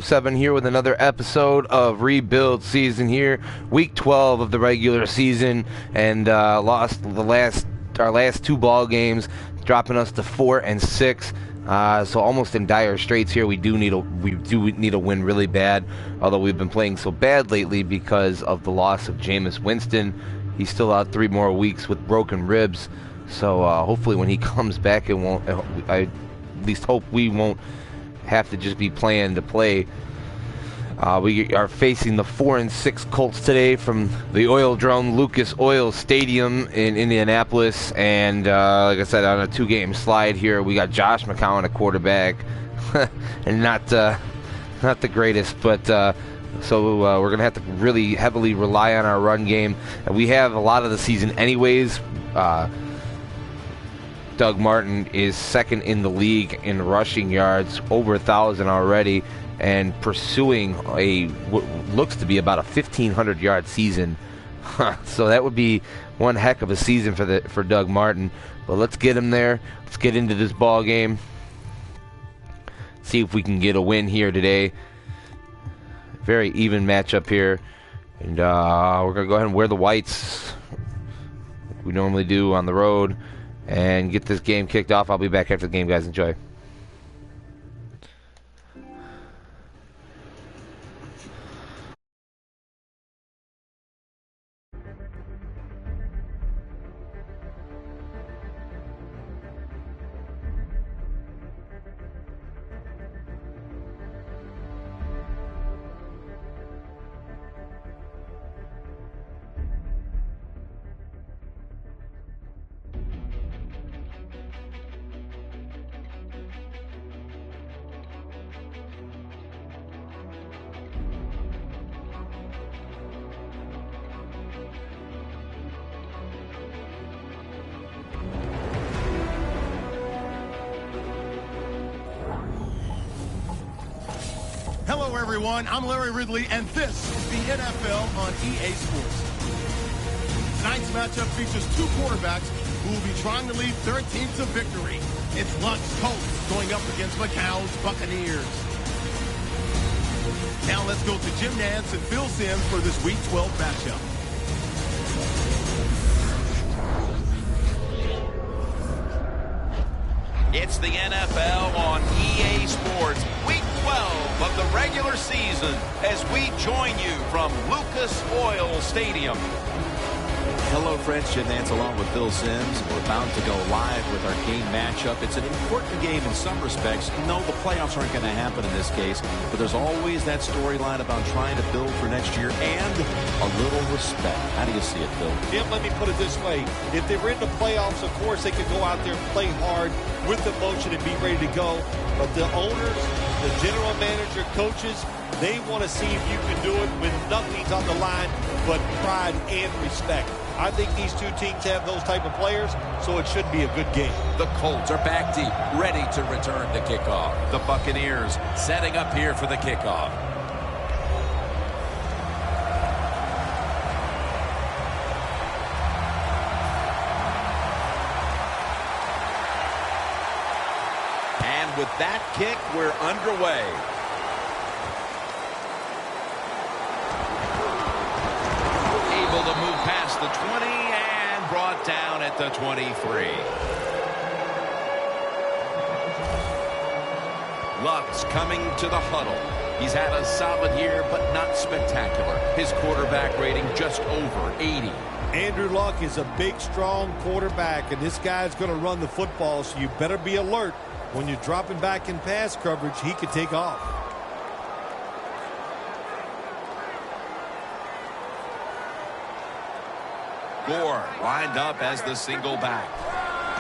7 here with another episode of Rebuild Season here, week 12 of the regular season, and lost our last two ball games, dropping us to 4-6. So almost in dire straits here. We do need a win really bad, although we've been playing so bad lately because of the loss of Jameis Winston. He's still out 3 more weeks with broken ribs, so hopefully when he comes back, I at least hope we won't have to just be playing to play. We are facing the 4-6 Colts today from the Oil Drum Lucas Oil Stadium in Indianapolis, and like I said, on a 2-game slide here, we got Josh McCown at quarterback, and not the greatest, but so we're gonna have to really heavily rely on our run game, and we have a lot of the season anyways. Doug Martin is second in the league in rushing yards, over 1,000 already, and pursuing what looks to be about a 1,500-yard season. So that would be one heck of a season for Doug Martin. But let's get him there. Let's get into this ball game. See if we can get a win here today. Very even matchup here, and we're gonna go ahead and wear the whites like we normally do on the road, and get this game kicked off. I'll be back after the game, guys. Enjoy. Hello, everyone. I'm Larry Ridley, and this is the NFL on EA Sports. Tonight's matchup features two quarterbacks who will be trying to lead their team to victory. It's Luck's Colts going up against McCown's Buccaneers. Now let's go to Jim Nantz and Phil Simms for this Week 12 matchup. It's the NFL on EA Sports, Week 12 of the regular season, as we join you from Lucas Oil Stadium. Hello, friends. Jim Nantz along with Phil Simms. We're about to go live with our game matchup. It's an important game in some respects. No, the playoffs aren't going to happen in this case, but there's always that storyline about trying to build for next year and a little respect. How do you see it, Phil? Jim, let me put it this way. If they were in the playoffs, of course, they could go out there and play hard with emotion and be ready to go. But the owners, the general manager, coaches, they want to see if you can do it when nothing's on the line but pride and respect. I think these two teams have those type of players, so it should be a good game. The Colts are back deep, ready to return the kickoff. The Buccaneers setting up here for the kickoff. And with that kick, we're underway. Able to move past the 20 and brought down at the 23. Luck's coming to the huddle. He's had a solid year, but not spectacular. His quarterback rating just over 80. Andrew Luck is a big, strong quarterback, and this guy's going to run the football, so you better be alert. When you're dropping back in pass coverage, he could take off. Gore lined up as the single back.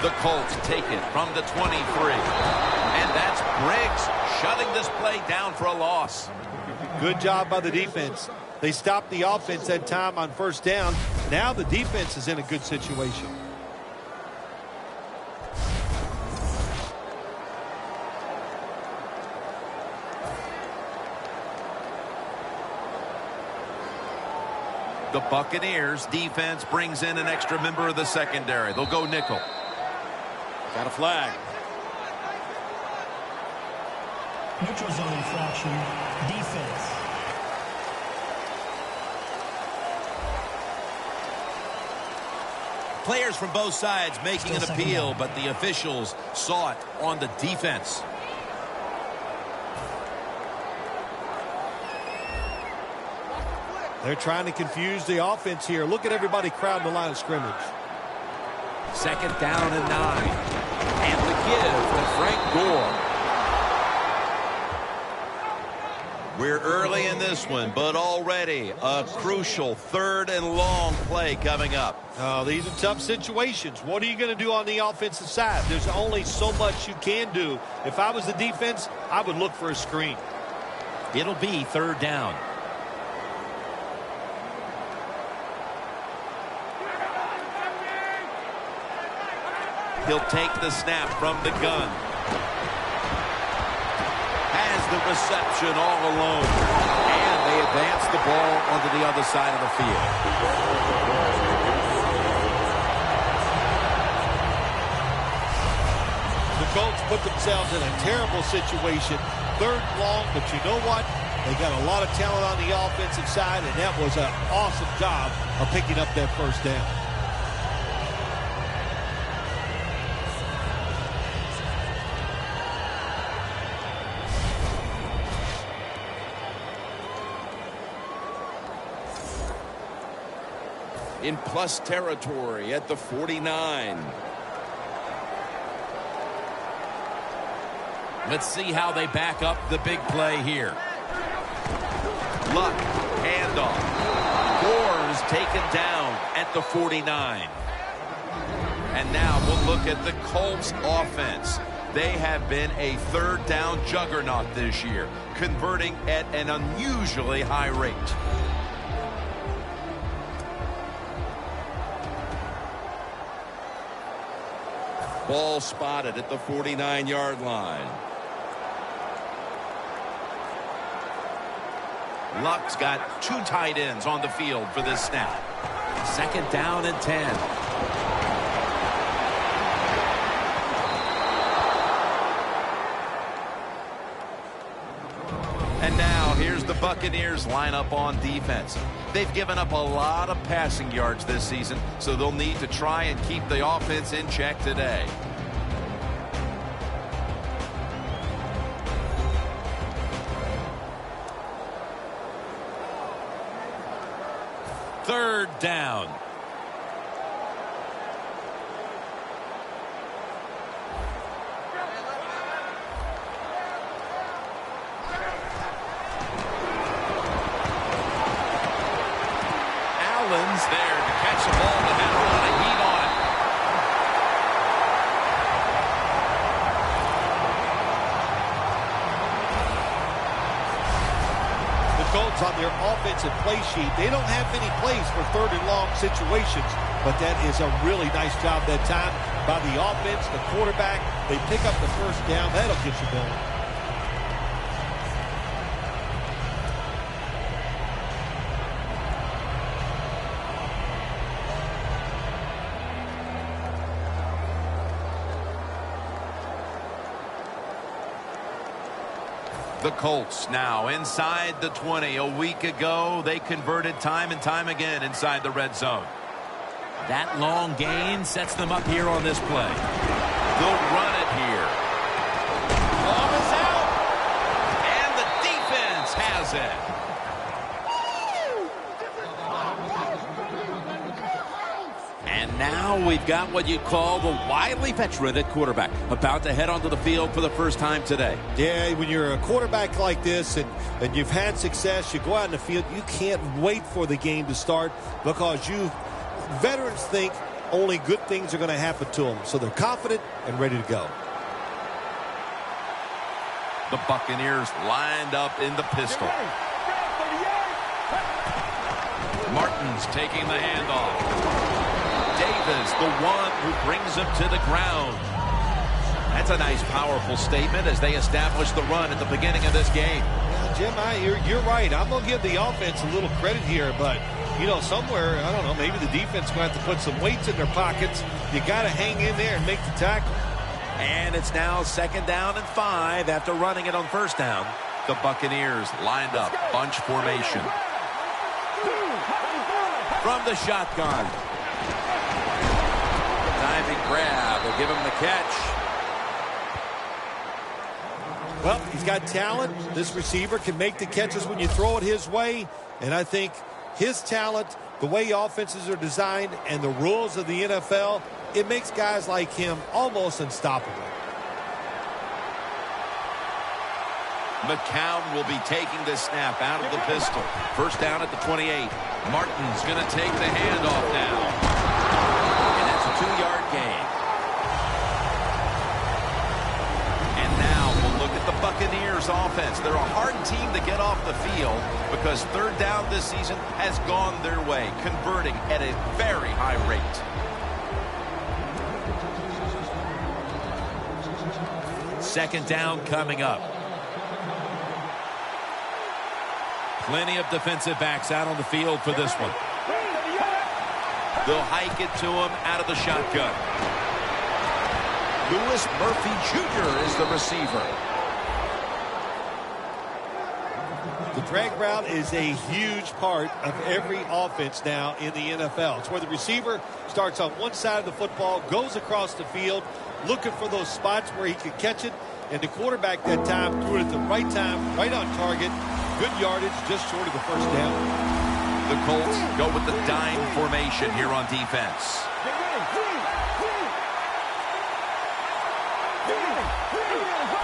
The Colts take it from the 23. And that's Briggs shutting this play down for a loss. Good job by the defense. They stopped the offense that time on first down. Now the defense is in a good situation. The Buccaneers defense brings in an extra member of the secondary. They'll go nickel. Got a flag. Neutral zone infraction, defense. Players from both sides making an appeal, but the officials saw it on the defense. They're trying to confuse the offense here. Look at everybody crowding the line of scrimmage. 2nd down and 9. And the give to Frank Gore. We're early in this one, but already a crucial 3rd and long play coming up. Oh, these are tough situations. What are you going to do on the offensive side? There's only so much you can do. If I was the defense, I would look for a screen. It'll be 3rd down. He'll take the snap from the gun. Has the reception all alone. And they advance the ball onto the other side of the field. The Colts put themselves in a terrible situation. 3rd and long, but you know what? They got a lot of talent on the offensive side, and that was an awesome job of picking up that 1st down. In plus territory at the 49. Let's see how they back up the big play here. Luck, handoff. Gore is taken down at the 49. And now we'll look at the Colts offense. They have been a 3rd down juggernaut this year, converting at an unusually high rate. Ball spotted at the 49-yard line. Luck's got 2 tight ends on the field for this snap. 2nd down and 10. And now here's the Buccaneers lineup on defense. They've given up a lot of passing yards this season, so they'll need to try and keep the offense in check today. Third down. Allen's there to catch the ball that had a lot of heat on it. The Colts on their offensive play sheet, they don't have many plays for 3rd and long situations, but that is a really nice job that time by the offense, the quarterback. They pick up the 1st down. That'll get you going. The Colts now inside the 20. A week ago, they converted time and time again inside the red zone. That long gain sets them up here on this play. They'll run it here. Ball is out. And the defense has it. And now we've got what you call the wily veteran at quarterback, about to head onto the field for the first time today. Yeah, when you're a quarterback like this and you've had success, you go out in the field, you can't wait for the game to start because veterans think only good things are going to happen to them. So they're confident and ready to go. The Buccaneers lined up in the pistol. Martin's taking the handoff. Davis, the one who brings him to the ground. That's a nice, powerful statement as they establish the run at the beginning of this game. Yeah, Jim, you're right. I'm going to give the offense a little credit here, but, you know, somewhere, I don't know, maybe the defense is going to have to put some weights in their pockets. You got to hang in there and make the tackle. And it's now 2nd down and 5 after running it on 1st down. The Buccaneers lined up, bunch formation. From the shotgun. Diving grab will give him the catch. Well, he's got talent. This receiver can make the catches when you throw it his way. And I think his talent, the way offenses are designed, and the rules of the NFL, it makes guys like him almost unstoppable. McCown will be taking the snap out of the pistol. 1st down at the 28. Martin's going to take the handoff now. And that's a 2-yard gain. And now we'll look at the Buccaneers offense. They're a hard team to get off the field because 3rd down this season has gone their way, converting at a very high rate. Second down coming up. Plenty of defensive backs out on the field for this one. They'll hike it to him out of the shotgun. Louis Murphy Jr. is the receiver. The drag route is a huge part of every offense now in the NFL. It's where the receiver starts on one side of the football, goes across the field, looking for those spots where he can catch it, and the quarterback that time threw it at the right time, right on target. Good yardage, just short of the 1st down. The Colts go with the dime formation here on defense.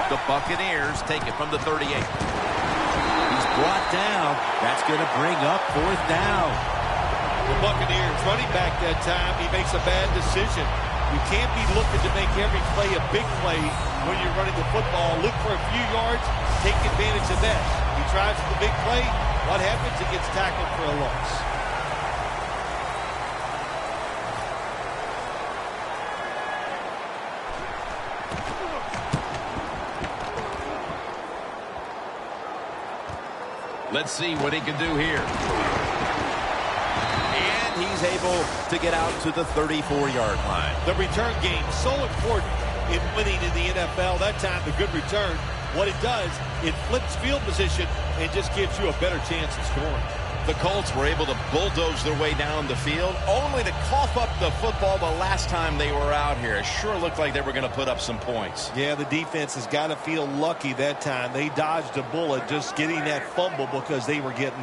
The Buccaneers take it from the 38. He's brought down. That's going to bring up 4th down. The Buccaneers running back that time, he makes a bad decision. You can't be looking to make every play a big play when you're running the football. Look for a few yards, take advantage of that. He tries for the big play. What happens? He gets tackled for a loss. Let's see what he can do here. And he's able to get out to the 34-yard line. The return game, so important in winning in the NFL. That time, the good return. What it does, it flips field position and just gives you a better chance of scoring. The Colts were able to bulldoze their way down the field, only to cough up the football the last time they were out here. It sure looked like they were going to put up some points. Yeah, the defense has got to feel lucky that time. They dodged a bullet just getting that fumble because they were getting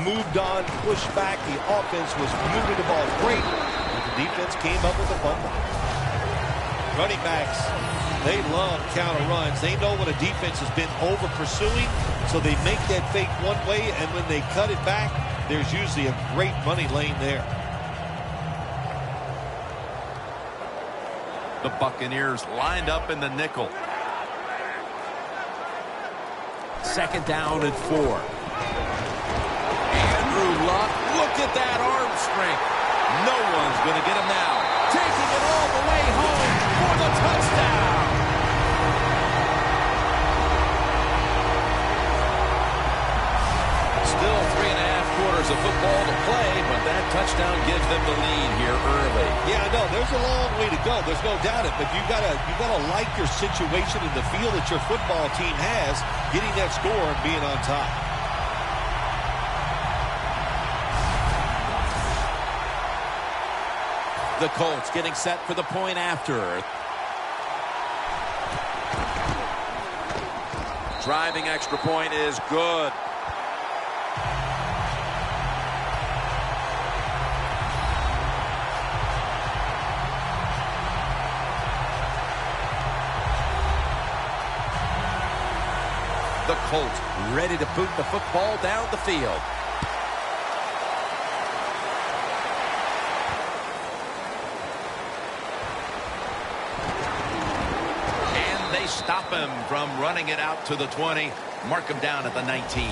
moved on, pushed back. The offense was moving the ball great, but the defense came up with a fumble. Running backs, they love counter runs. They know when a defense has been over pursuing, so they make that fake one way, and when they cut it back, there's usually a great running lane there. The Buccaneers lined up in the nickel. 2nd down and 4. Andrew Luck, look at that arm strength. No one's going to get him now. Taking it all the way home for the touchdown. Still 3.5 quarters of football to play, but that touchdown gives them the lead here early. Yeah, I know. There's a long way to go. There's no doubt it. But you gotta like your situation in the field that your football team has, getting that score and being on top. The Colts getting set for the point after. Driving extra point is good. The Colts ready to boot the football down the field. And they stop him from running it out to the 20. Mark him down at the 19.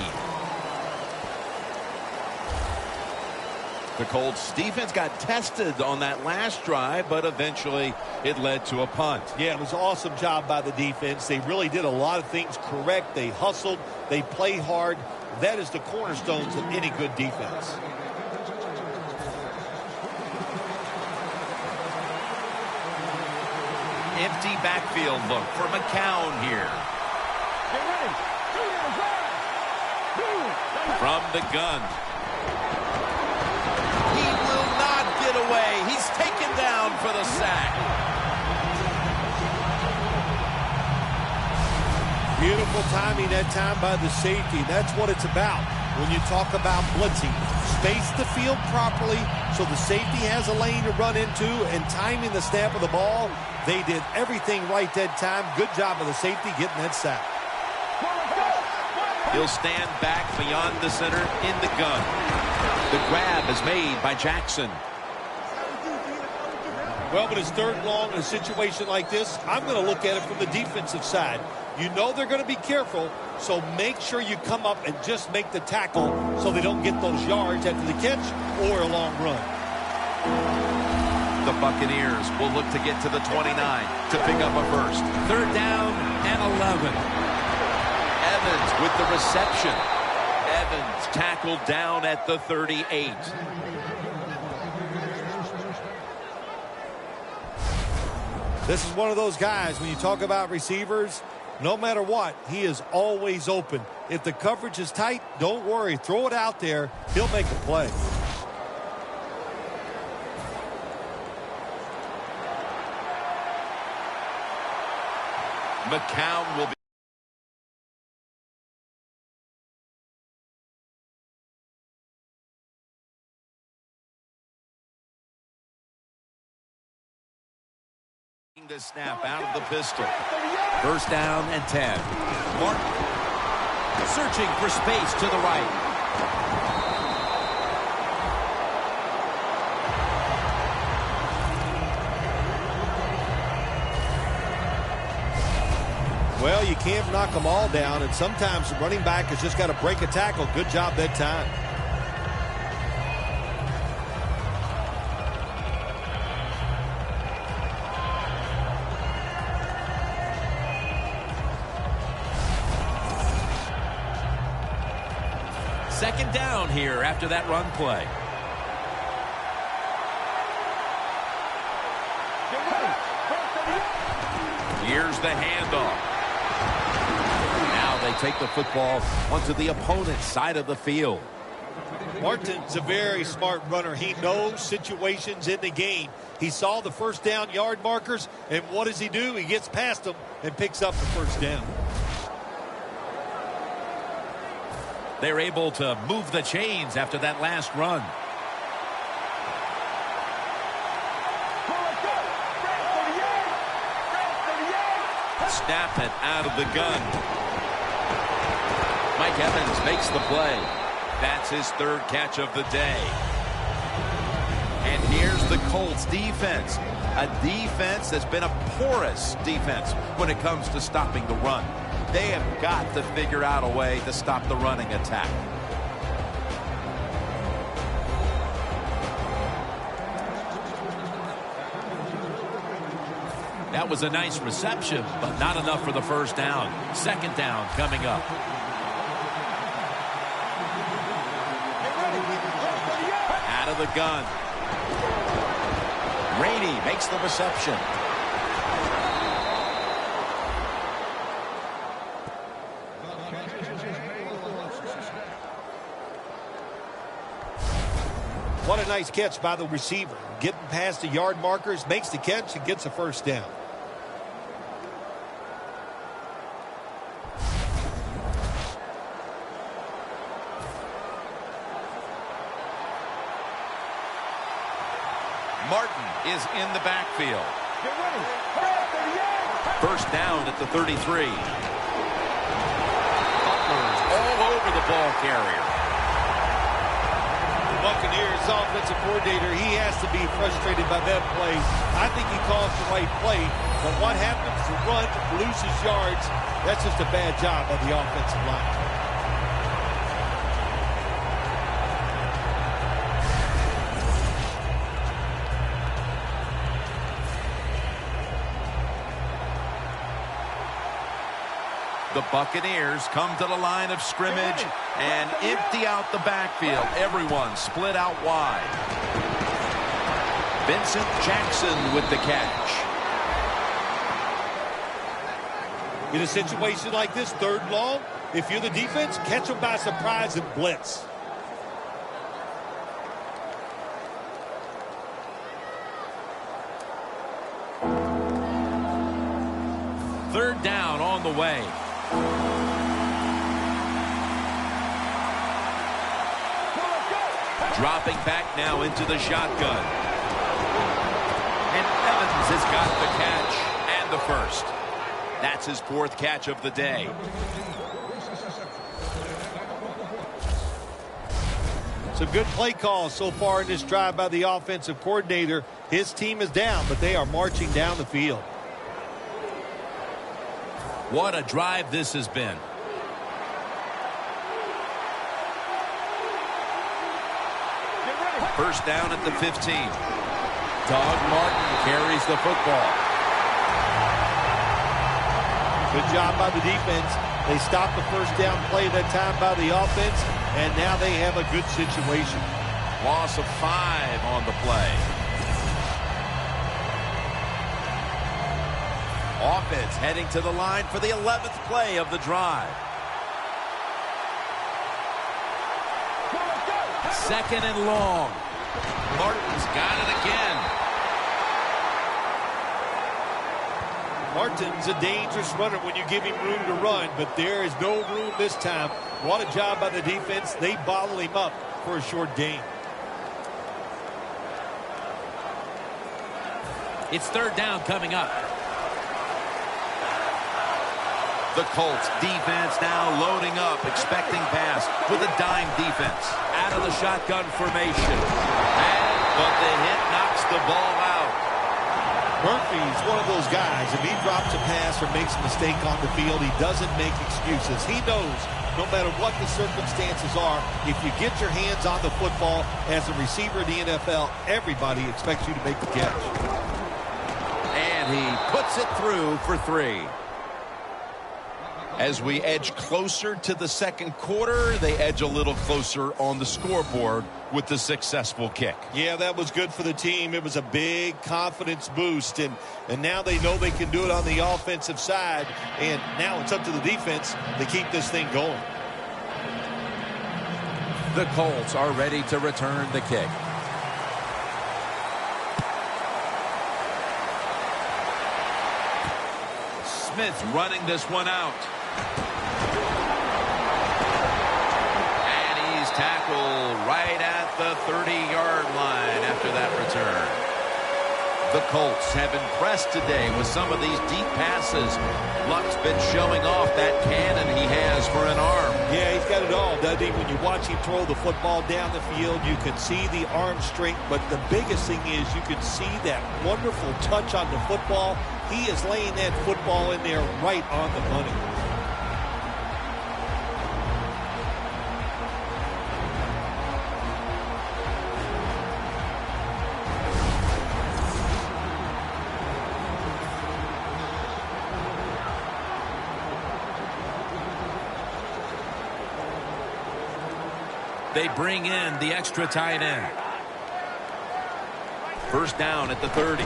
The Colts defense got tested on that last drive, but eventually it led to a punt. Yeah, it was an awesome job by the defense. They really did a lot of things correct. They hustled. They play hard. That is the cornerstones of any good defense. empty backfield look for McCown here. From the gun. He will not get away. He's taken down for the sack. Beautiful timing that time by the safety. That's what it's about when you talk about blitzing. Space the field properly so the safety has a lane to run into, and timing the snap of the ball. They did everything right that time. Good job of the safety getting that sack. He'll stand back beyond the center in the gun. The grab is made by Jackson. Well, but it's third long in a situation like this, I'm going to look at it from the defensive side. You know they're going to be careful, so make sure you come up and just make the tackle so they don't get those yards after the catch or a long run. The Buccaneers will look to get to the 29 to pick up a first. Third down and 11. Evans with the reception. Evans tackled down at the 38. This is one of those guys, when you talk about receivers, no matter what, he is always open. If the coverage is tight, don't worry. Throw it out there. He'll make a play. McCown will be the snap out of the pistol. First down and 10. Martin searching for space to the right. Well, you can't knock them all down, and sometimes the running back has just got to break a tackle. Good job that time. Second down here after that run play. Here's the handoff. Now they take the football onto the opponent's side of the field. Martin's a very smart runner. He knows situations in the game. He saw the first down yard markers, and what does he do? He gets past them and picks up the first down. They're able to move the chains after that last run. Snap it out of the gun. Mike Evans makes the play. That's his third catch of the day. And here's the Colts defense. A defense that's been a porous defense when it comes to stopping the run. They have got to figure out a way to stop the running attack. That was a nice reception, but not enough for the first down. Second down coming up. Out of the gun. Rainey makes the reception. What a nice catch by the receiver. Getting past the yard markers, makes the catch, and gets a first down. Martin is in the backfield. First down at the 33. Butler's all over the ball carrier. Buccaneers offensive coordinator, he has to be frustrated by that play. I think he calls the right play, but what happens to run, loses yards, that's just a bad job by the offensive line. The Buccaneers come to the line of scrimmage and empty out the backfield. Everyone split out wide. Vincent Jackson with the catch. In a situation like this, 3rd and long, if you're the defense, catch them by surprise and blitz. Third down on the way. Dropping back now into the shotgun. And Evans has got the catch and the first. That's his 4th catch of the day. Some good play calls so far in this drive by the offensive coordinator. His team is down, but they are marching down the field. What a drive this has been. First down at the 15. Doug Martin carries the football. Good job by the defense. They stopped the first down play that time by the offense, and now they have a good situation. Loss of 5 on the play. Offense heading to the line for the 11th play of the drive. 2nd and long. Martin's got it again. Martin's a dangerous runner when you give him room to run, but there is no room this time. What a job by the defense. They bottle him up for a short gain. It's 3rd down coming up. The Colts defense now loading up, expecting pass with a dime defense. Out of the shotgun formation. But the hit knocks the ball out. Murphy's one of those guys. If he drops a pass or makes a mistake on the field, he doesn't make excuses. He knows no matter what the circumstances are, if you get your hands on the football as a receiver in the NFL, everybody expects you to make the catch. And he puts it through for 3. As we edge closer to the 2nd quarter, they edge a little closer on the scoreboard with the successful kick. Yeah, that was good for the team. It was a big confidence boost, and now they know they can do it on the offensive side, and now it's up to the defense to keep this thing going. The Colts are ready to return the kick. Smith running this one out. And he's tackled right at the 30-yard line after that return. The Colts have impressed today with some of these deep passes. Luck's been showing off that cannon he has for an arm. Yeah, he's got it all, doesn't he? When you watch him throw the football down the field, you can see the arm strength, but the biggest thing is you can see that wonderful touch on the football. He is laying that football in there right on the money. They bring in the extra tight end. First down at the 30.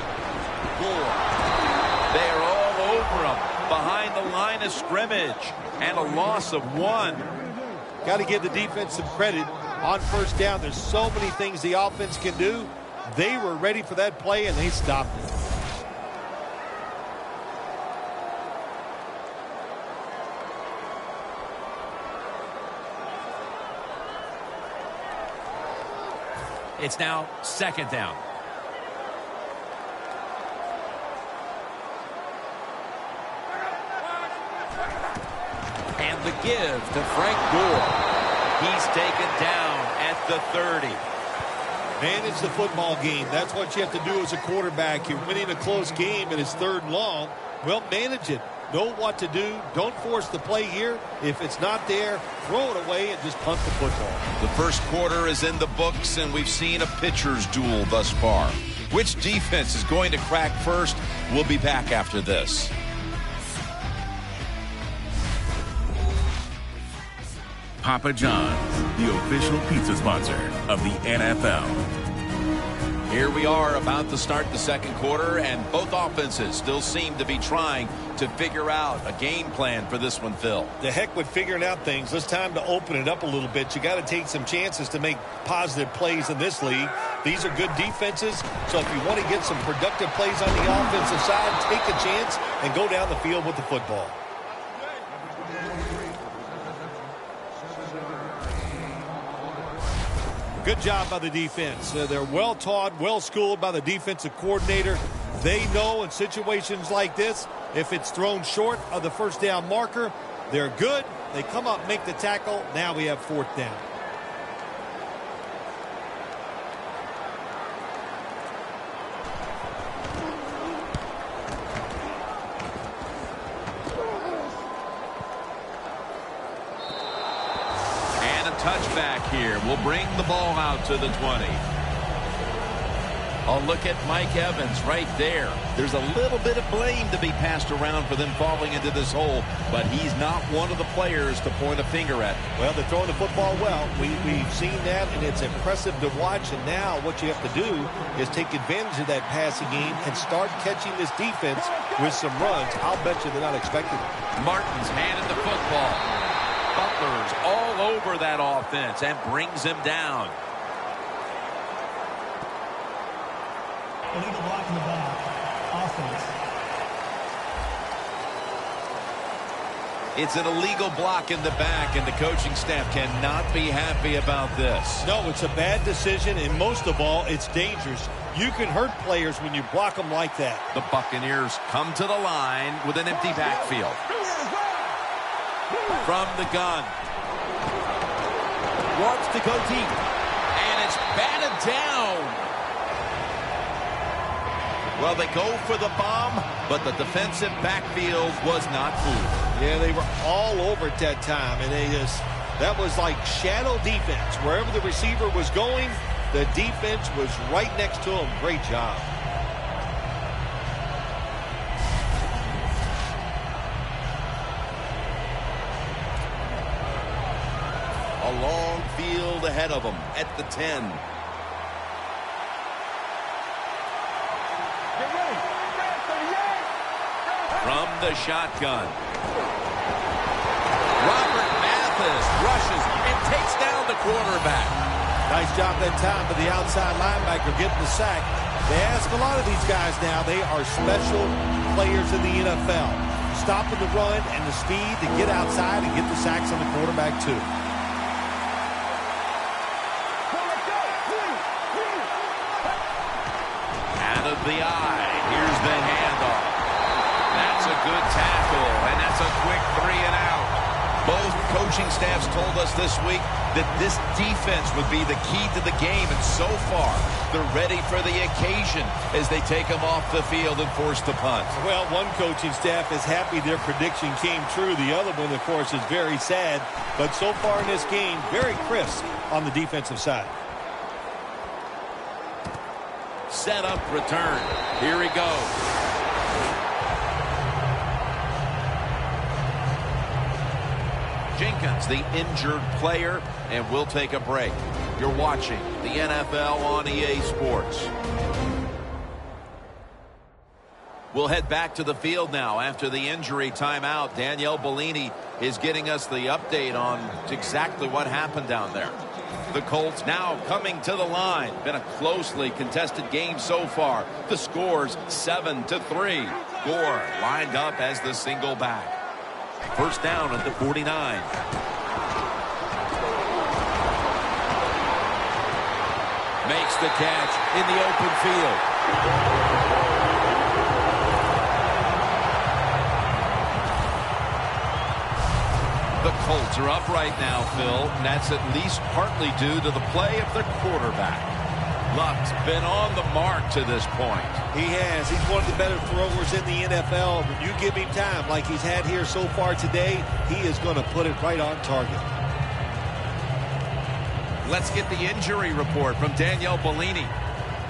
They're all over him behind the line of scrimmage, and a loss of 1. Got to give the defense some credit on first down. There's so many things the offense can do. They were ready for that play, and they stopped it. It's now 2nd down. And the give to Frank Gore. He's taken down at the 30. Manage the football game. That's what you have to do as a quarterback. You're winning a close game and it's 3rd and long. Well, manage it. Know what to do. Don't force the play here. If it's not there, throw it away and just punt the football. The first quarter is in the books, and we've seen a pitcher's duel thus far. Which defense is going to crack first? We'll be back after this. Papa John's, the official pizza sponsor of the NFL. Here we are about to start the second quarter, and both offenses still seem to be trying to figure out a game plan for this one, Phil. The heck with figuring out things. It's time to open it up a little bit. You got to take some chances to make positive plays in this league. These are good defenses, so if you want to get some productive plays on the offensive side, take a chance and go down the field with the football. Good job by the defense. They're well taught, well schooled by the defensive coordinator. They know in situations like this, if it's thrown short of the first down marker, they're good. They come up, make the tackle. Now we have fourth down. Touchback here will bring the ball out to the 20. Oh, look at Mike Evans right there. There's a little bit of blame to be passed around for them falling into this hole, but he's not one of the players to point a finger at. Well, they're throwing the football well. We've seen that, and it's impressive to watch. And now what you have to do is take advantage of that passing game and start catching this defense with some runs. I'll bet you they're not expecting it. Martin's handed the football. Butler's all over that offense and brings him down. Illegal block in the back. Offense. It's an illegal block in the back, and the coaching staff cannot be happy about this. No, it's a bad decision, and most of all, it's dangerous. You can hurt players when you block them like that. The Buccaneers come to the line with an empty backfield. From the gun. Wants to go deep. And it's batted down. Well, they go for the bomb, but the defensive backfield was not moved. Yeah, they were all over at that time, and that was like shadow defense. Wherever the receiver was going, the defense was right next to him. Great job. A long field ahead of them at the 10. From the shotgun. Robert Mathis rushes and takes down the quarterback. Nice job that time for the outside linebacker getting the sack. They ask a lot of these guys now. They are special players in the NFL. Stopping the run and the speed to get outside and get the sacks on the quarterback too. The eye. Here's the handoff. That's a good tackle, and that's a quick 3 and out. Both coaching staffs told us this week that this defense would be the key to the game, and so far they're ready for the occasion as they take them off the field and force the punt. Well, one coaching staff is happy their prediction came true. The other one, of course, is very sad. But so far in this game, very crisp on the defensive side. Set up return. Here he goes. Jenkins, the injured player, and we'll take a break. You're watching the NFL on EA Sports. We'll head back to the field now after the injury timeout. Danielle Bellini is getting us the update on exactly what happened down there. The Colts now coming to the line. Been a closely contested game so far. The score's 7-3. Gore lined up as the single back. First down at the 49. Makes the catch in the open field. The Colts are up right now, Phil, and that's at least partly due to the play of their quarterback. Luck's been on the mark to this point. He has. He's one of the better throwers in the NFL. When you give him time like he's had here so far today, he is going to put it right on target. Let's get the injury report from Danielle Bellini.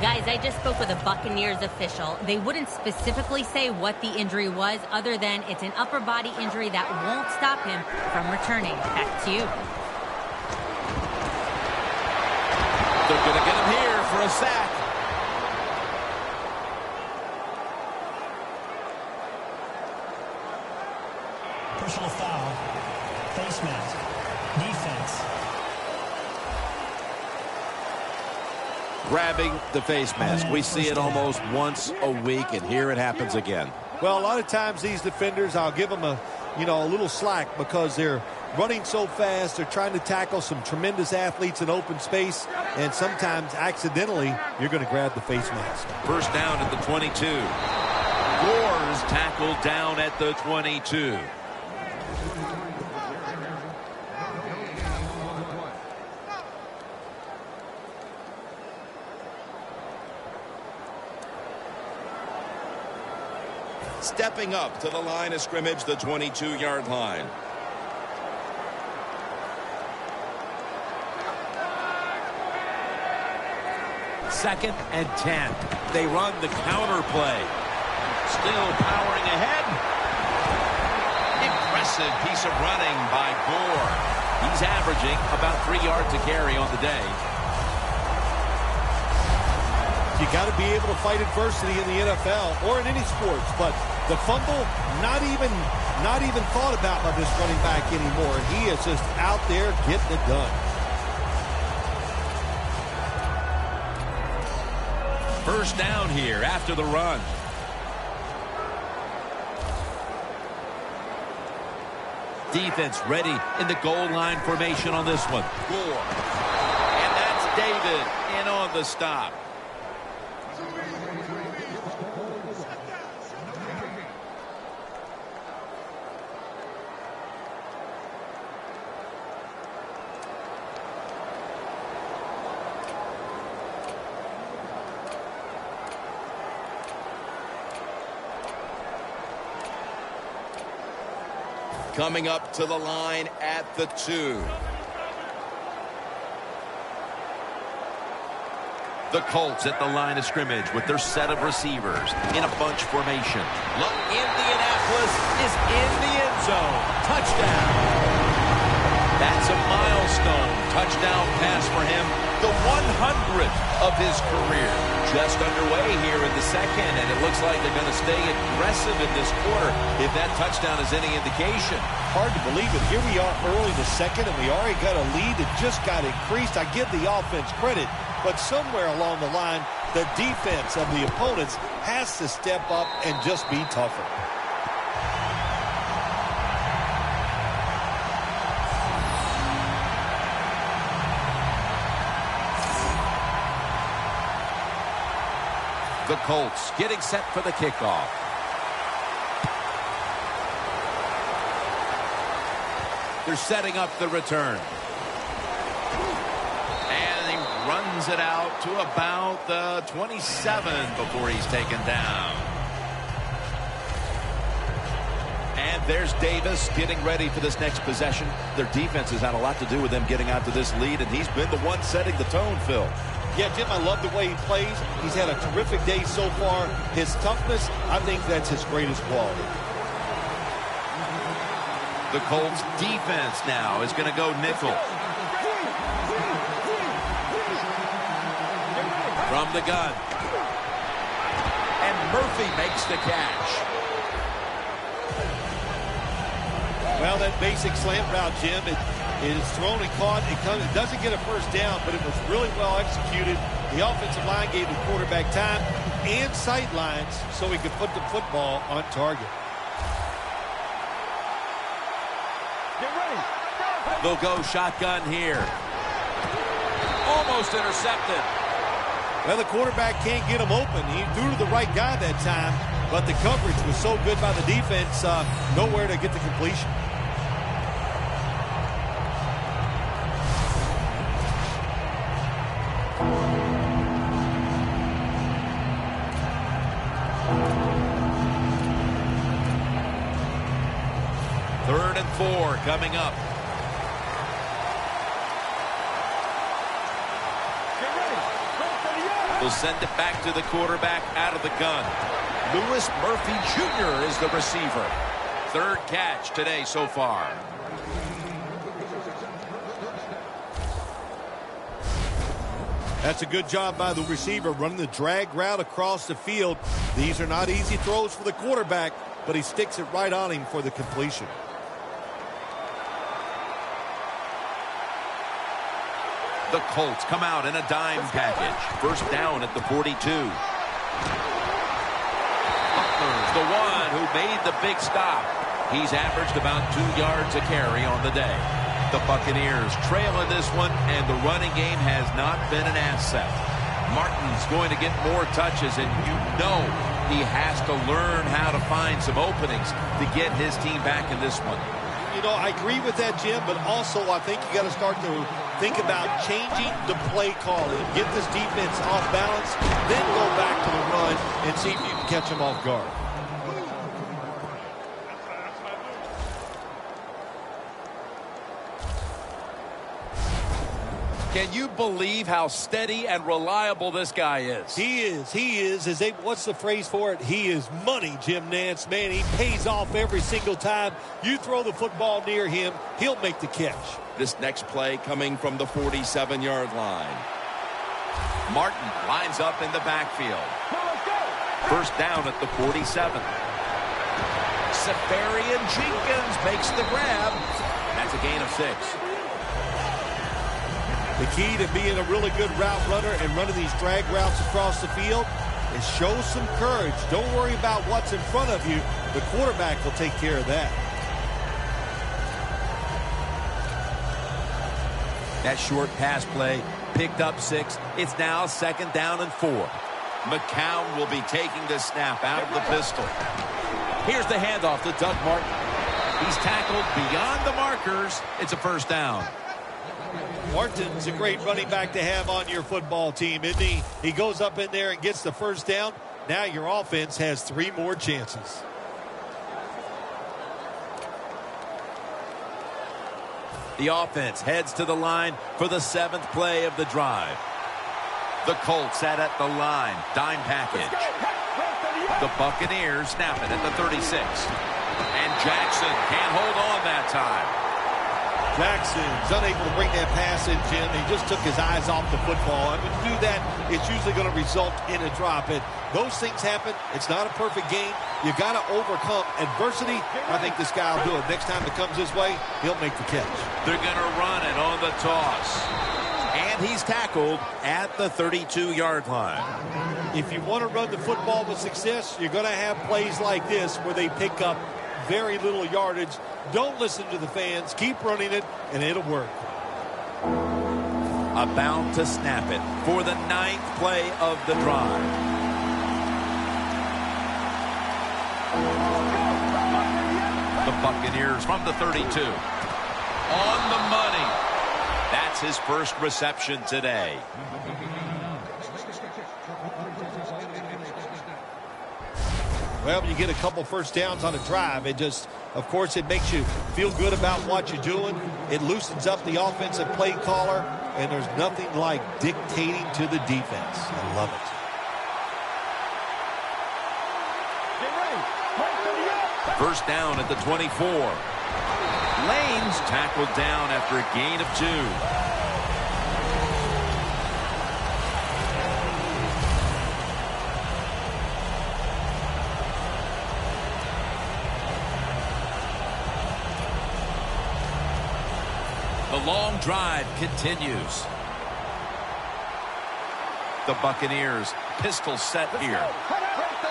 Guys, I just spoke with a Buccaneers official. They wouldn't specifically say what the injury was other than it's an upper body injury that won't stop him from returning. Back to you. They're going to get him here for a sack. face mask. Defense. Grabbing the face mask. We see it almost once a week, and here it happens again. Well, a lot of times these defenders, I'll give them a little slack because they're running so fast. They're trying to tackle some tremendous athletes in open space, and sometimes accidentally you're going to grab the face mask. First down at the 22. Gores tackled down at the 22. Stepping up to the line of scrimmage, the 22-yard line. Second and 10. They run the counter play. Still powering ahead. Impressive piece of running by Gore. He's averaging about 3 yards a carry on the day. You got to be able to fight adversity in the NFL or in any sports, but the fumble, not even thought about by this running back anymore. He is just out there getting it done. First down here after the run. Defense ready in the goal line formation on this one. Gore. And that's David in on the stop. Coming up to the line at the 2. The Colts at the line of scrimmage with their set of receivers in a bunch formation. Look, Indianapolis is in the end zone. Touchdown. That's a milestone touchdown pass for him. The 100th of his career. Just underway here in the second, and it looks like they're going to stay aggressive in this quarter if that touchdown is any indication. Hard to believe it. Here we are early in the second, and we already got a lead that just got increased. I give the offense credit, but somewhere along the line, the defense of the opponents has to step up and just be tougher. The Colts getting set for the kickoff. They're setting up the return. And he runs it out to about the 27 before he's taken down. And there's Davis getting ready for this next possession. Their defense has had a lot to do with them getting out to this lead, and he's been the one setting the tone, Phil. Yeah, Jim, I love the way he plays. He's had a terrific day so far. His toughness, I think that's his greatest quality. The Colts defense now is going to go nickel. From the gun. And Murphy makes the catch. Well, that basic slant route, Jim, it is thrown and caught. It doesn't get a first down, but it was really well executed. The offensive line gave the quarterback time and sight lines so he could put the football on target. They'll go shotgun here. Almost intercepted. Well, the quarterback can't get him open. He threw to the right guy that time, but the coverage was so good by the defense, nowhere to get the completion. Third and 4 coming up. We'll send it back to the quarterback out of the gun. Lewis Murphy Jr. is the receiver. Third catch today so far. That's a good job by the receiver running the drag route across the field. These are not easy throws for the quarterback, but he sticks it right on him for the completion. The Colts come out in a dime package. First down at the 42. Butler's the one who made the big stop. He's averaged about 2 yards a carry on the day. The Buccaneers trail in this one, and the running game has not been an asset. Martin's going to get more touches, and you know he has to learn how to find some openings to get his team back in this one. You know, I agree with that, Jim, but also I think you got to start to think about changing the play calling. Get this defense off balance, then go back to the run and see if you can catch them off guard. Can you believe how steady and reliable this guy is? He is. What's the phrase for it? He is money, Jim Nance. Man, he pays off every single time. You throw the football near him, he'll make the catch. This next play coming from the 47-yard line. Martin lines up in the backfield. First down at the 47. Safarian Jenkins makes the grab. That's a gain of 6. The key to being a really good route runner and running these drag routes across the field is show some courage. Don't worry about what's in front of you. The quarterback will take care of that. That short pass play picked up 6. It's now 2nd down and 4. McCown will be taking the snap out of the pistol. Here's the handoff to Doug Martin. He's tackled beyond the markers. It's a first down. Martin's a great running back to have on your football team, isn't he? He goes up in there and gets the first down. Now your offense has 3 more chances. The offense heads to the line for the 7th play of the drive. The Colts set at the line. Dime package. The Buccaneers snap it at the 36. And Jackson can't hold on that time. Jackson's unable to bring that pass in, Jim. He just took his eyes off the football. And when you do that, it's usually going to result in a drop. And those things happen. It's not a perfect game. You got to overcome adversity. I think this guy will do it. Next time it comes his way, he'll make the catch. They're going to run it on the toss. And he's tackled at the 32-yard line. If you want to run the football with success, you're going to have plays like this where they pick up very little yardage. Don't listen to the fans. Keep running it, and it'll work. About to snap it for the 9th play of the drive. The Buccaneers from the 32. On the money. That's his first reception today. Well, when you get a couple first downs on a drive, it just, of course, it makes you feel good about what you're doing. It loosens up the offensive play caller, and there's nothing like dictating to the defense. I love it. First down at the 24. Lane's tackled down after a gain of 2. The long drive continues. The Buccaneers pistol set here.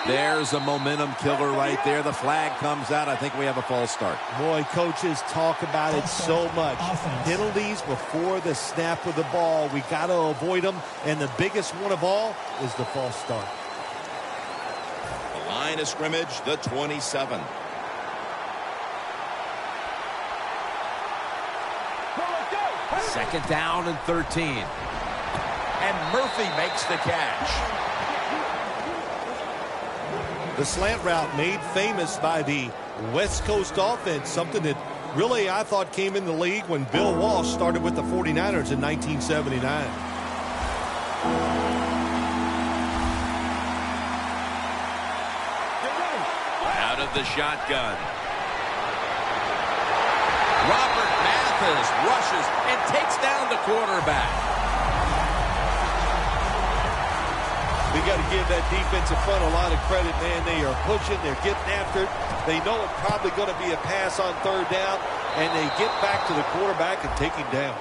There's a momentum killer right there. The flag comes out. I think we have a false start. Boy, coaches talk about it so much. Penalties before the snap of the ball. We got to avoid them. And the biggest one of all is the false start. The line of scrimmage, the 27. Second down and 13. And Murphy makes the catch. The slant route made famous by the West Coast offense, something that really I thought came in the league when Bill Walsh started with the 49ers in 1979. Out of the shotgun. Robert Mathis rushes and takes down the quarterback. We got to give that defensive front a lot of credit, man. They are pushing. They're getting after it. They know it's probably going to be a pass on third down, and they get back to the quarterback and take him down.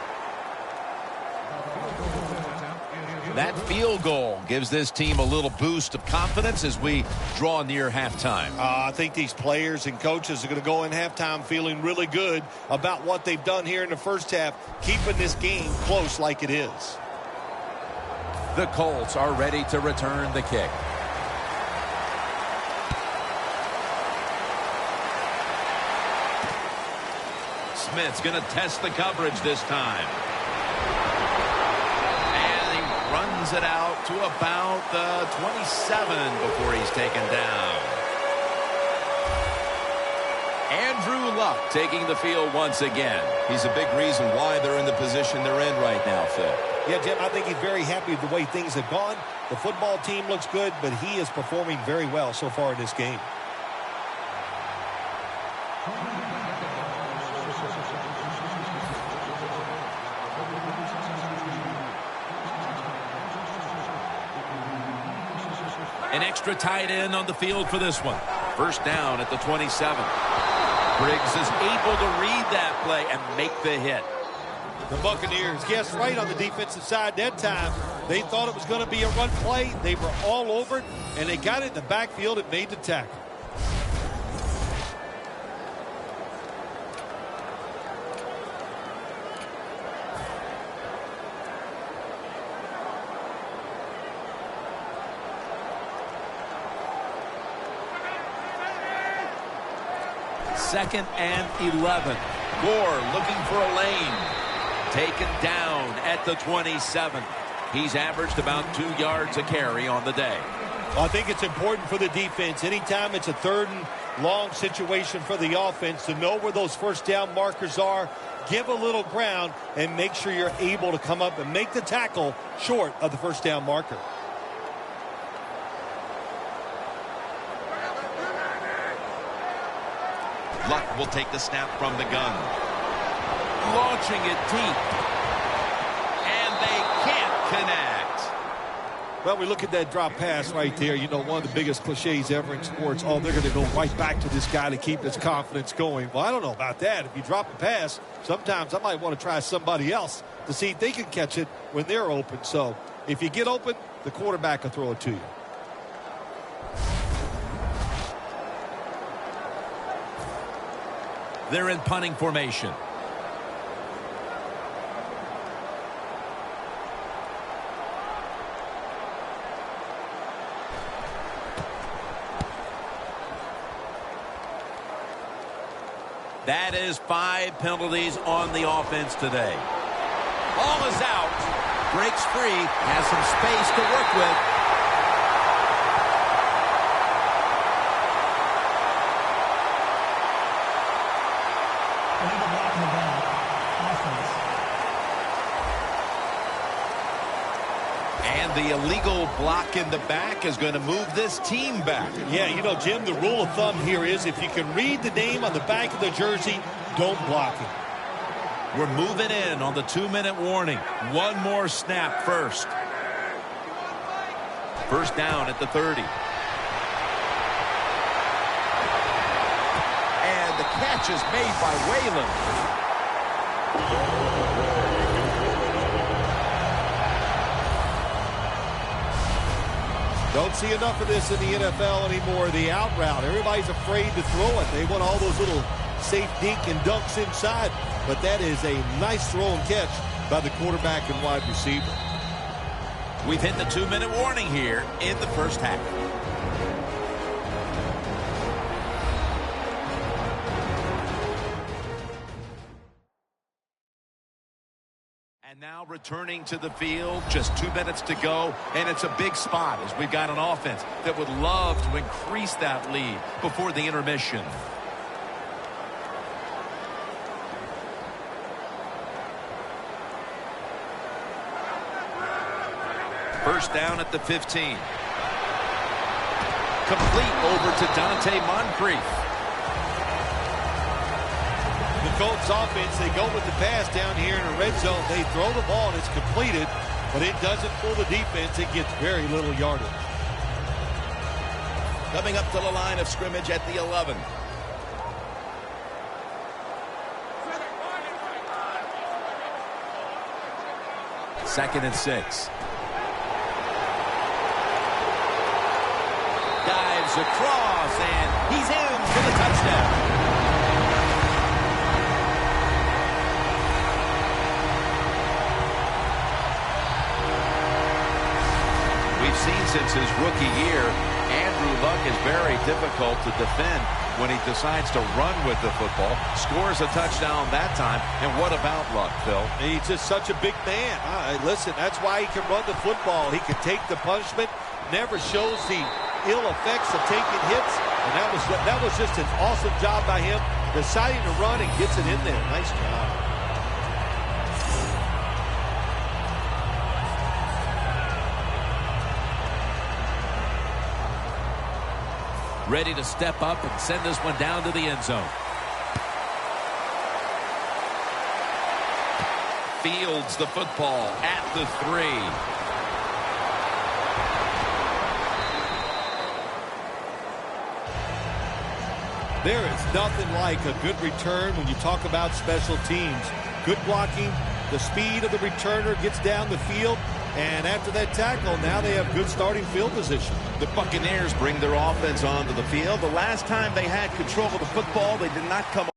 That field goal gives this team a little boost of confidence as we draw near halftime. I think these players and coaches are going to go in halftime feeling really good about what they've done here in the first half, keeping this game close like it is. The Colts are ready to return the kick. Smith's going to test the coverage this time. And he runs it out to about the 27 before he's taken down. Andrew Luck taking the field once again. He's a big reason why they're in the position they're in right now, Phil. Yeah, Jim, I think he's very happy with the way things have gone. The football team looks good, but he is performing very well so far in this game. An extra tight end on the field for this one. First down at the 27. Briggs is able to read that play and make the hit. The Buccaneers guessed right on the defensive side that time. They thought it was going to be a run play. They were all over it, and they got it in the backfield and made the tackle. Second and 11. Gore looking for a lane. Taken down at the 27. He's averaged about 2 yards a carry on the day. I think it's important for the defense. Anytime it's a third and long situation for the offense to know where those first down markers are, give a little ground, and make sure you're able to come up and make the tackle short of the first down marker. Luck will take the snap from the gun. Launching it deep. And they can't connect. Well, we look at that drop pass right there. You know, one of the biggest cliches ever in sports. Oh, they're going to go right back to this guy to keep his confidence going. Well, I don't know about that. If you drop a pass, sometimes I might want to try somebody else to see if they can catch it when they're open. So if you get open, the quarterback will throw it to you. They're in punting formation. That is 5 penalties on the offense today. Ball is out. Breaks free. Has some space to work with. The illegal block in the back is going to move this team back. Yeah, you know, Jim, the rule of thumb here is if you can read the name on the back of the jersey, don't block it. We're moving in on the 2-minute warning. One more snap first. First down at the 30. And the catch is made by Whalen. Don't see enough of this in the NFL anymore. The out route. Everybody's afraid to throw it. They want all those little safe dink and dunks inside. But that is a nice throw and catch by the quarterback and wide receiver. We've hit the 2-minute warning here in the first half. And now returning to the field, just 2 minutes to go, and it's a big spot as we've got an offense that would love to increase that lead before the intermission. First down at the 15. Complete over to Dante Moncrief. The Colts offense, they go with the pass down here in the red zone. They throw the ball and it's completed, but it doesn't fool the defense. It gets very little yardage. Coming up to the line of scrimmage at the 11. Second and 6. drives across, and he's in for the touchdown. We've seen since his rookie year, Andrew Luck is very difficult to defend when he decides to run with the football. Scores a touchdown that time. And what about Luck, Phil? He's just such a big man. Listen, that's why he can run the football. He can take the punishment, never shows the ill effects of taking hits. And that was just an awesome job by him, deciding to run and gets it in there. Nice job. Ready to step up and send this one down to the end zone. Fields the football at the 3. There is nothing like a good return when you talk about special teams. Good blocking, the speed of the returner gets down the field, and after that tackle, now they have good starting field position. The Buccaneers bring their offense onto the field. The last time they had control of the football, they did not come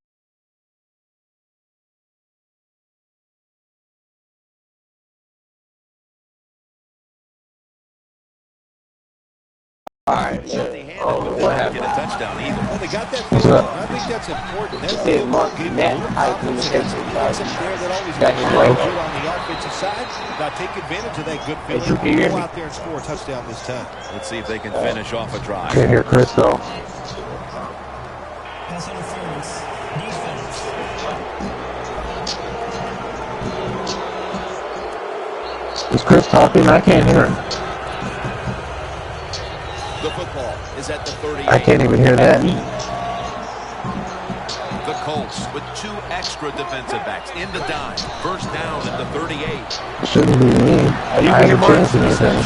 What happened? Get a touchdown either. Well, they got that field. I think that's important. That's the confidence there that always got good on the offensive side. Now take advantage of that good feeling. Go out there and score a touchdown this time. Let's see if they can finish off a drive. Can't hear Chris though. Pass interference. Defense. Is Chris talking? I can't hear him. The football is at the 38. I can't even hear that. The Colts with 2 extra defensive backs in the dime. First down at the 38. Shouldn't be me. I haven't changed anything.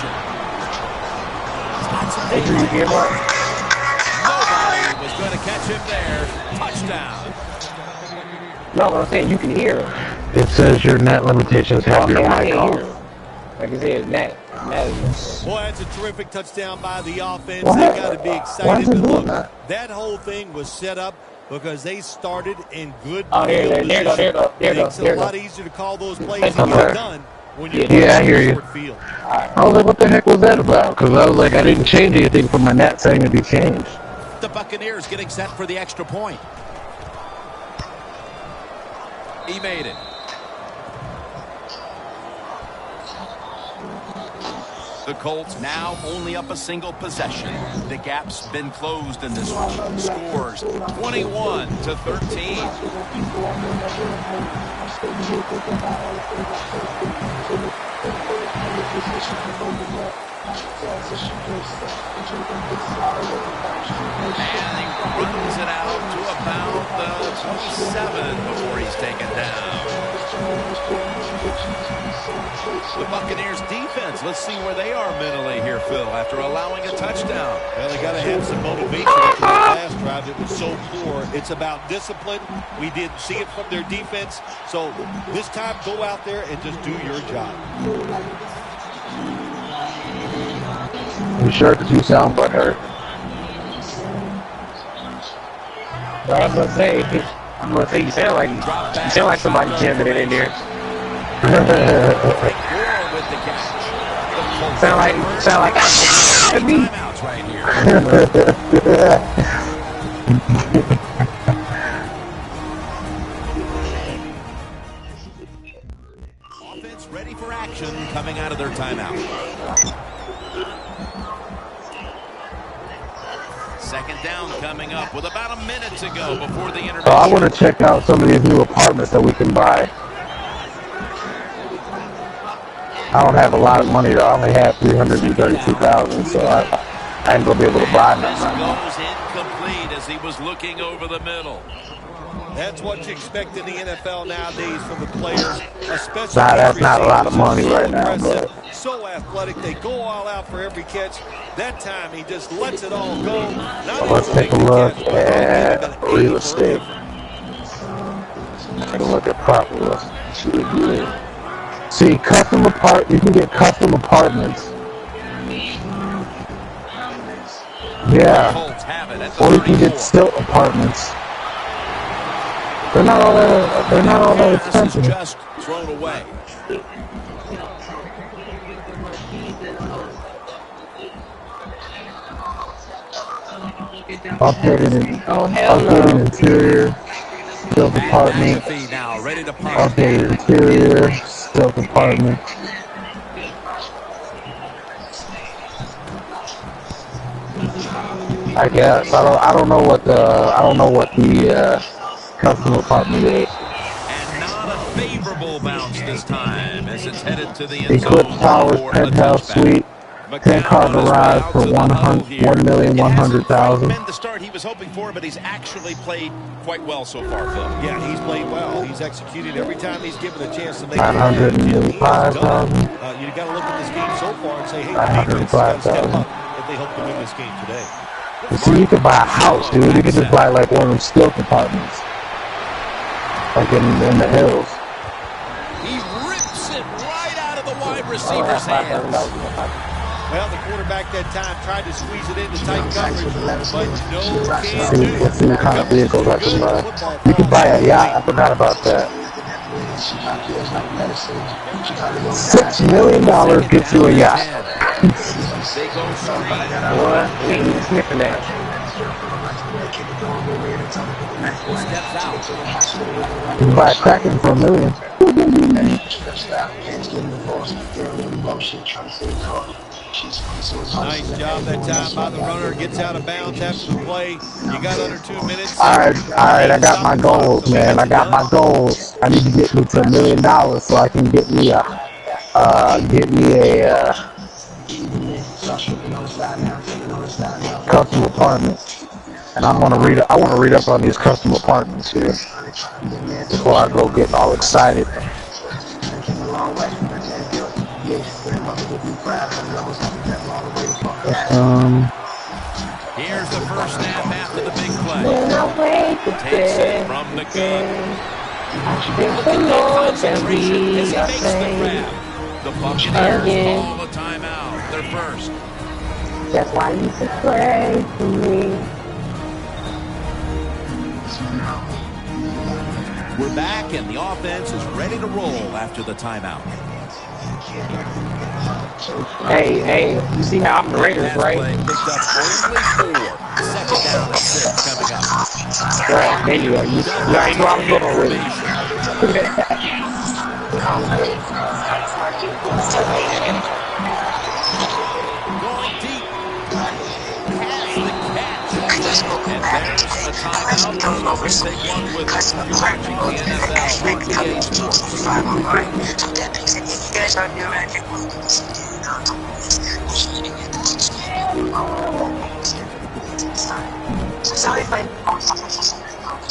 Nobody was going to catch him there. Touchdown. No, I'm saying you can hear him. It says your net limitations have your mic off. Like I said, net. Boy, that's a terrific touchdown by the offense. They got to be excited. But look, that whole thing was set up because they started in good field position. It makes it a lot easier to call those plays and get done when you're I hear you. field. I was like, what the heck was that about? Because I was like, I didn't change anything from my net saying to be changed. The Buccaneers getting set for the extra point. He made it. The Colts now only up a single possession. The gap's been closed in this one. Scores 21-13. And he runs it out to about the 27 before he's taken down. The Buccaneers defense, let's see where they are mentally here, Phil, after allowing a touchdown. Well, they got to have some motivation after the last drive. It was so poor. It's about discipline. We didn't see it from their defense. So this time, go out there and just do your job. You sure? Because you sound but hurt. Well, I was gonna say you sound like somebody jamming it in there. sound like me. Timeouts right here. Offense ready for action coming out of their timeout. Second down coming up with about a minute to go before the intermission. I want to check out some of these new apartments that we can buy. I don't have a lot of money though. I only have $332,000, so I ain't gonna be able to buy nothing. This goes incomplete as he was looking over the middle. That's what you expect in the NFL nowadays from the players, especially. That's not a lot of money right now, but so athletic, they go all out for every catch. That time he just lets it all go. let's take a look at real estate. Take a look at property. See, you can get custom apartments Yeah. Colts have it at the Or you can 34. get stilt apartments. They're not all that Pass is expensive. just thrown away. Updated interior, stilt Pat apartment. McAfee now ready to punt. Updated interior, stilt apartment. I guess I don't know what the custom apartment is. And not a favorable bounce this time as it's headed to the end Eclipse zone Towers for a penthouse touchback. suite, 10-car McCown on his way garage out for to the huddle here. It hasn't quite $1,100,000. been the start he was hoping for, but he's actually played quite well so far, Phil. Yeah, he's played well. He's executed every time he's given a chance to make it. $985,000. You got to look at this game so far and say, hey, the defense got to step up if they hope to win this game today. See, you could buy a house, dude. You could just buy like one of them stilt apartments, like in the hills. He rips it right out of the wide receiver's hands. Well, the quarterback that time tried to squeeze it into tight coverage, but no can do. Let's see what kind of vehicles I can buy. You can buy a yacht. I forgot about that. $6 million gets you a yacht. They go straight. Boy, we ain't even sniffing that. Steps out. You can buy a Kraken for $1 million. Nice job that time by the runner. Gets out of bounds after the play. You got under 2 minutes. All right. I got my goals, man. I got my goals. I need to get me to $1 million so I can get me a custom apartment. And I want to read up on these custom apartments here before I go getting all excited. Here's the first snap after the big play. Takes it from the gun. Looking at concentration as he makes the grab. The Buccaneers call a timeout. They're first. That's why you should pray for me. We're back, and the offense is ready to roll after the timeout. Hey, you see how I'm the Raiders, right? Picked up only 4. Second down and 6 coming up. Right, there you go. You already know I'm going with it. Going deep. Has the catch. And there's a timeout. So we take one with us. You're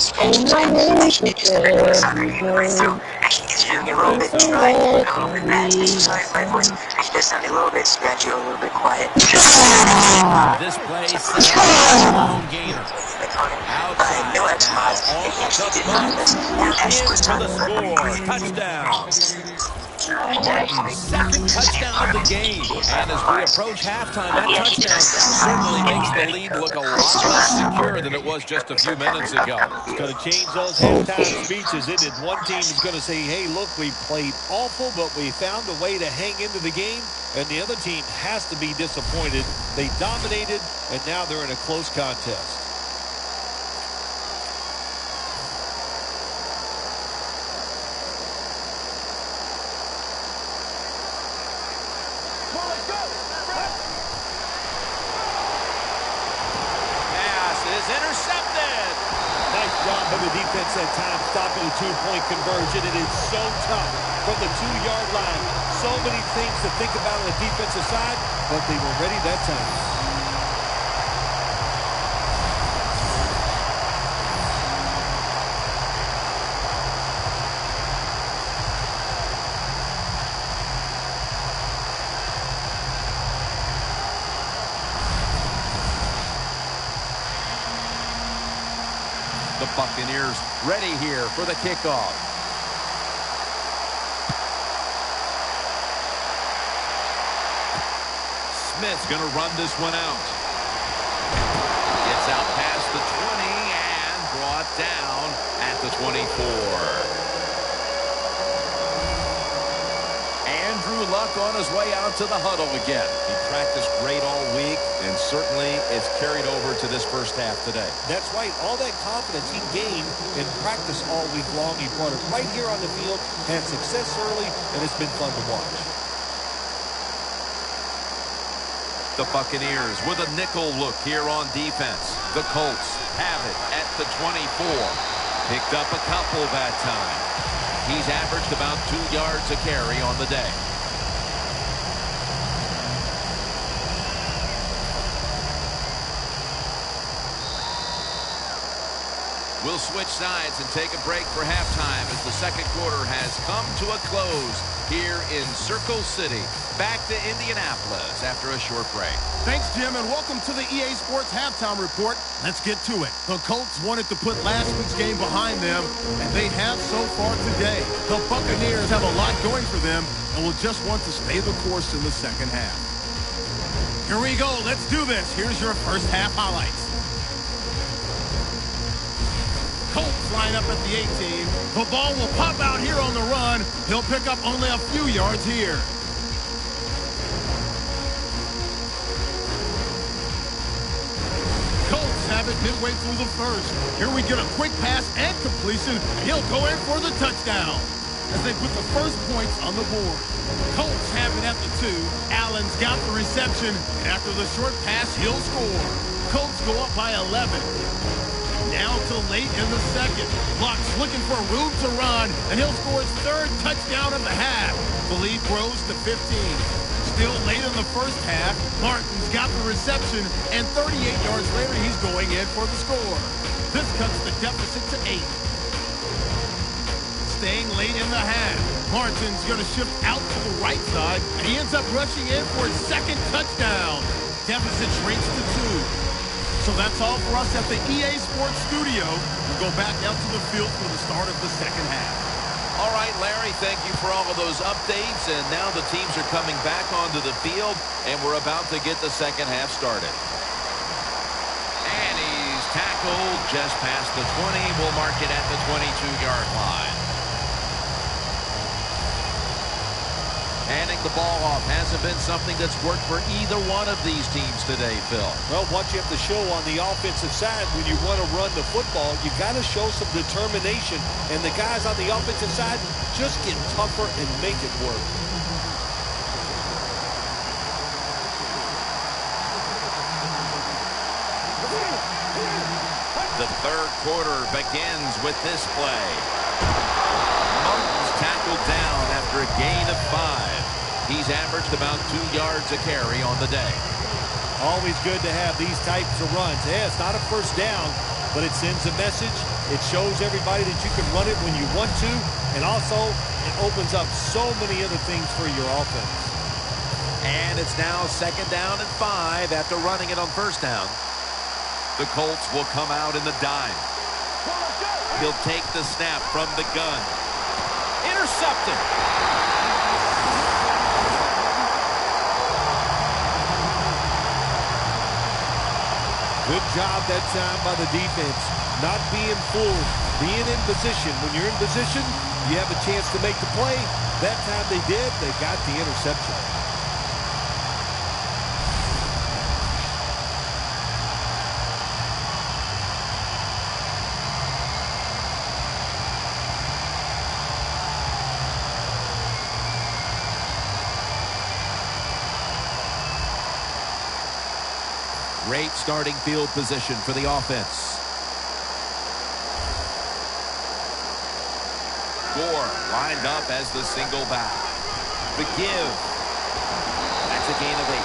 watching the NFL on EA Sports. This play set up a long gainer. Outside now on the bump. In for the score. Touchdown. Martin's second touchdown of the game. And as we approach halftime, that touchdown certainly makes the lead look a lot less secure than it was just a few minutes ago. It's going to change those halftime speeches, isn't it? One team is going to say, hey, look, we played awful, but we found a way to hang into the game. And the other team has to be disappointed. They dominated, and now they're in a close contest. Intercepted. Nice job by the defense that time, stopping a two-point conversion. It is so tough from the 2-yard line. So many things to think about on the defensive side, but they were ready that time. The Buccaneers ready here for the kickoff. Smith's going to run this one out. down at the 24. Andrew Luck on his way out to the huddle again. He practiced great all week, and certainly it's carried over to this first half today. That's right. All that confidence he gained in practice all week long, he brought it right here on the field, had success early, and it's been fun to watch. The Buccaneers with a nickel look here on defense. The Colts have it at the 24. Picked up a couple that time. He's averaged about 2 yards a carry on the day. We'll switch sides and take a break for halftime as the second quarter has come to a close here in Circle City. Back to Indianapolis after a short break. Thanks, Jim, and welcome to the EA Sports Halftime Report. Let's get to it. The Colts wanted to put last week's game behind them, and they have so far today. The Buccaneers have a lot going for them and will just want to stay the course in the second half. Here we go. Let's do this. Here's your first half highlights. Colts line up at the 18. The ball will pop out here on the run. He'll pick up only a few yards here. Colts have it midway through the first. Here we get a quick pass and completion. He'll go in for the touchdown as they put the first points on the board. Colts have it at the 2. Allen's got the reception, and after the short pass, he'll score. Colts go up by 11. Now to late in the second. Bucs looking for room to run, and he'll score his third touchdown of the half. The lead grows to 15. Still late in the first half, Martin's got the reception, and 38 yards later, he's going in for the score. This cuts the deficit to 8. Staying late in the half, Martin's going to shift out to the right side, and he ends up rushing in for his second touchdown. Deficit shrinks to 2. So that's all for us at the EA Sports Studio. We'll go back out to the field for the start of the second half. All right, Larry, thank you for all of those updates. And now the teams are coming back onto the field, and we're about to get the second half started. And he's tackled just past the 20. We'll mark it at the 22-yard line. Handing the ball off hasn't been something that's worked for either one of these teams today, Phil. Well, what you have to show on the offensive side when you want to run the football, you got to show some determination. And the guys on the offensive side just get tougher and make it work. The third quarter begins with this play. Martin's tackled down after a gain of 5. He's averaged about 2 yards a carry on the day. Always good to have these types of runs. Yeah, it's not a first down, but it sends a message. It shows everybody that you can run it when you want to, and also it opens up so many other things for your offense. And it's now second down and 5 after running it on first down. The Colts will come out in the dime. He'll take the snap from the gun. Intercepted. Good job that time by the defense. Not being fooled, being in position. When you're in position, you have a chance to make the play. That time they did. They got the interception. Great starting field position for the offense. Gore lined up as the single back. The give. That's a gain of 8.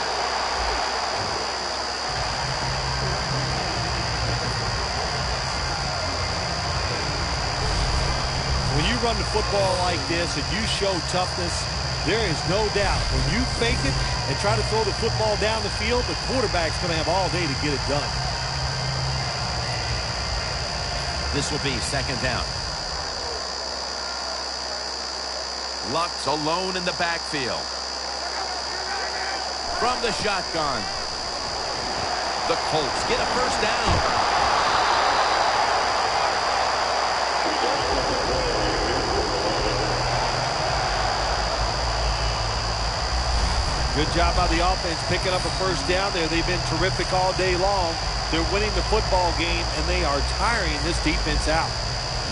When you run the football like this and you show toughness, there is no doubt when you fake it and try to throw the football down the field, the quarterback's going to have all day to get it done. This will be second down. Luck's alone in the backfield. From the shotgun. The Colts get a first down. Good job by the offense picking up a first down there. They've been terrific all day long. They're winning the football game, and they are tiring this defense out.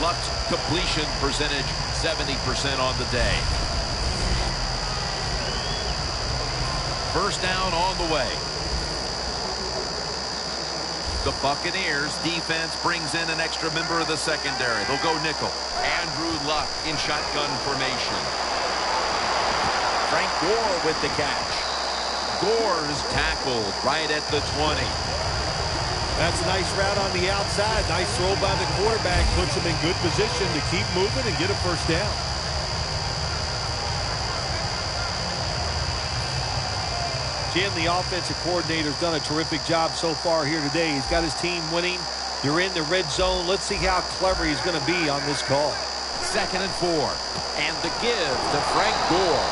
Luck's completion percentage, 70% on the day. First down on the way. The Buccaneers defense brings in an extra member of the secondary. They'll go nickel. Andrew Luck in shotgun formation. Frank Gore with the catch. Gore's tackled right at the 20. That's a nice route on the outside. Nice throw by the quarterback. Puts him in good position to keep moving and get a first down. Jim, the offensive coordinator's done a terrific job so far here today. He's got his team winning. You're in the red zone. Let's see how clever he's going to be on this call. 2nd and 4. And the give to Frank Gore.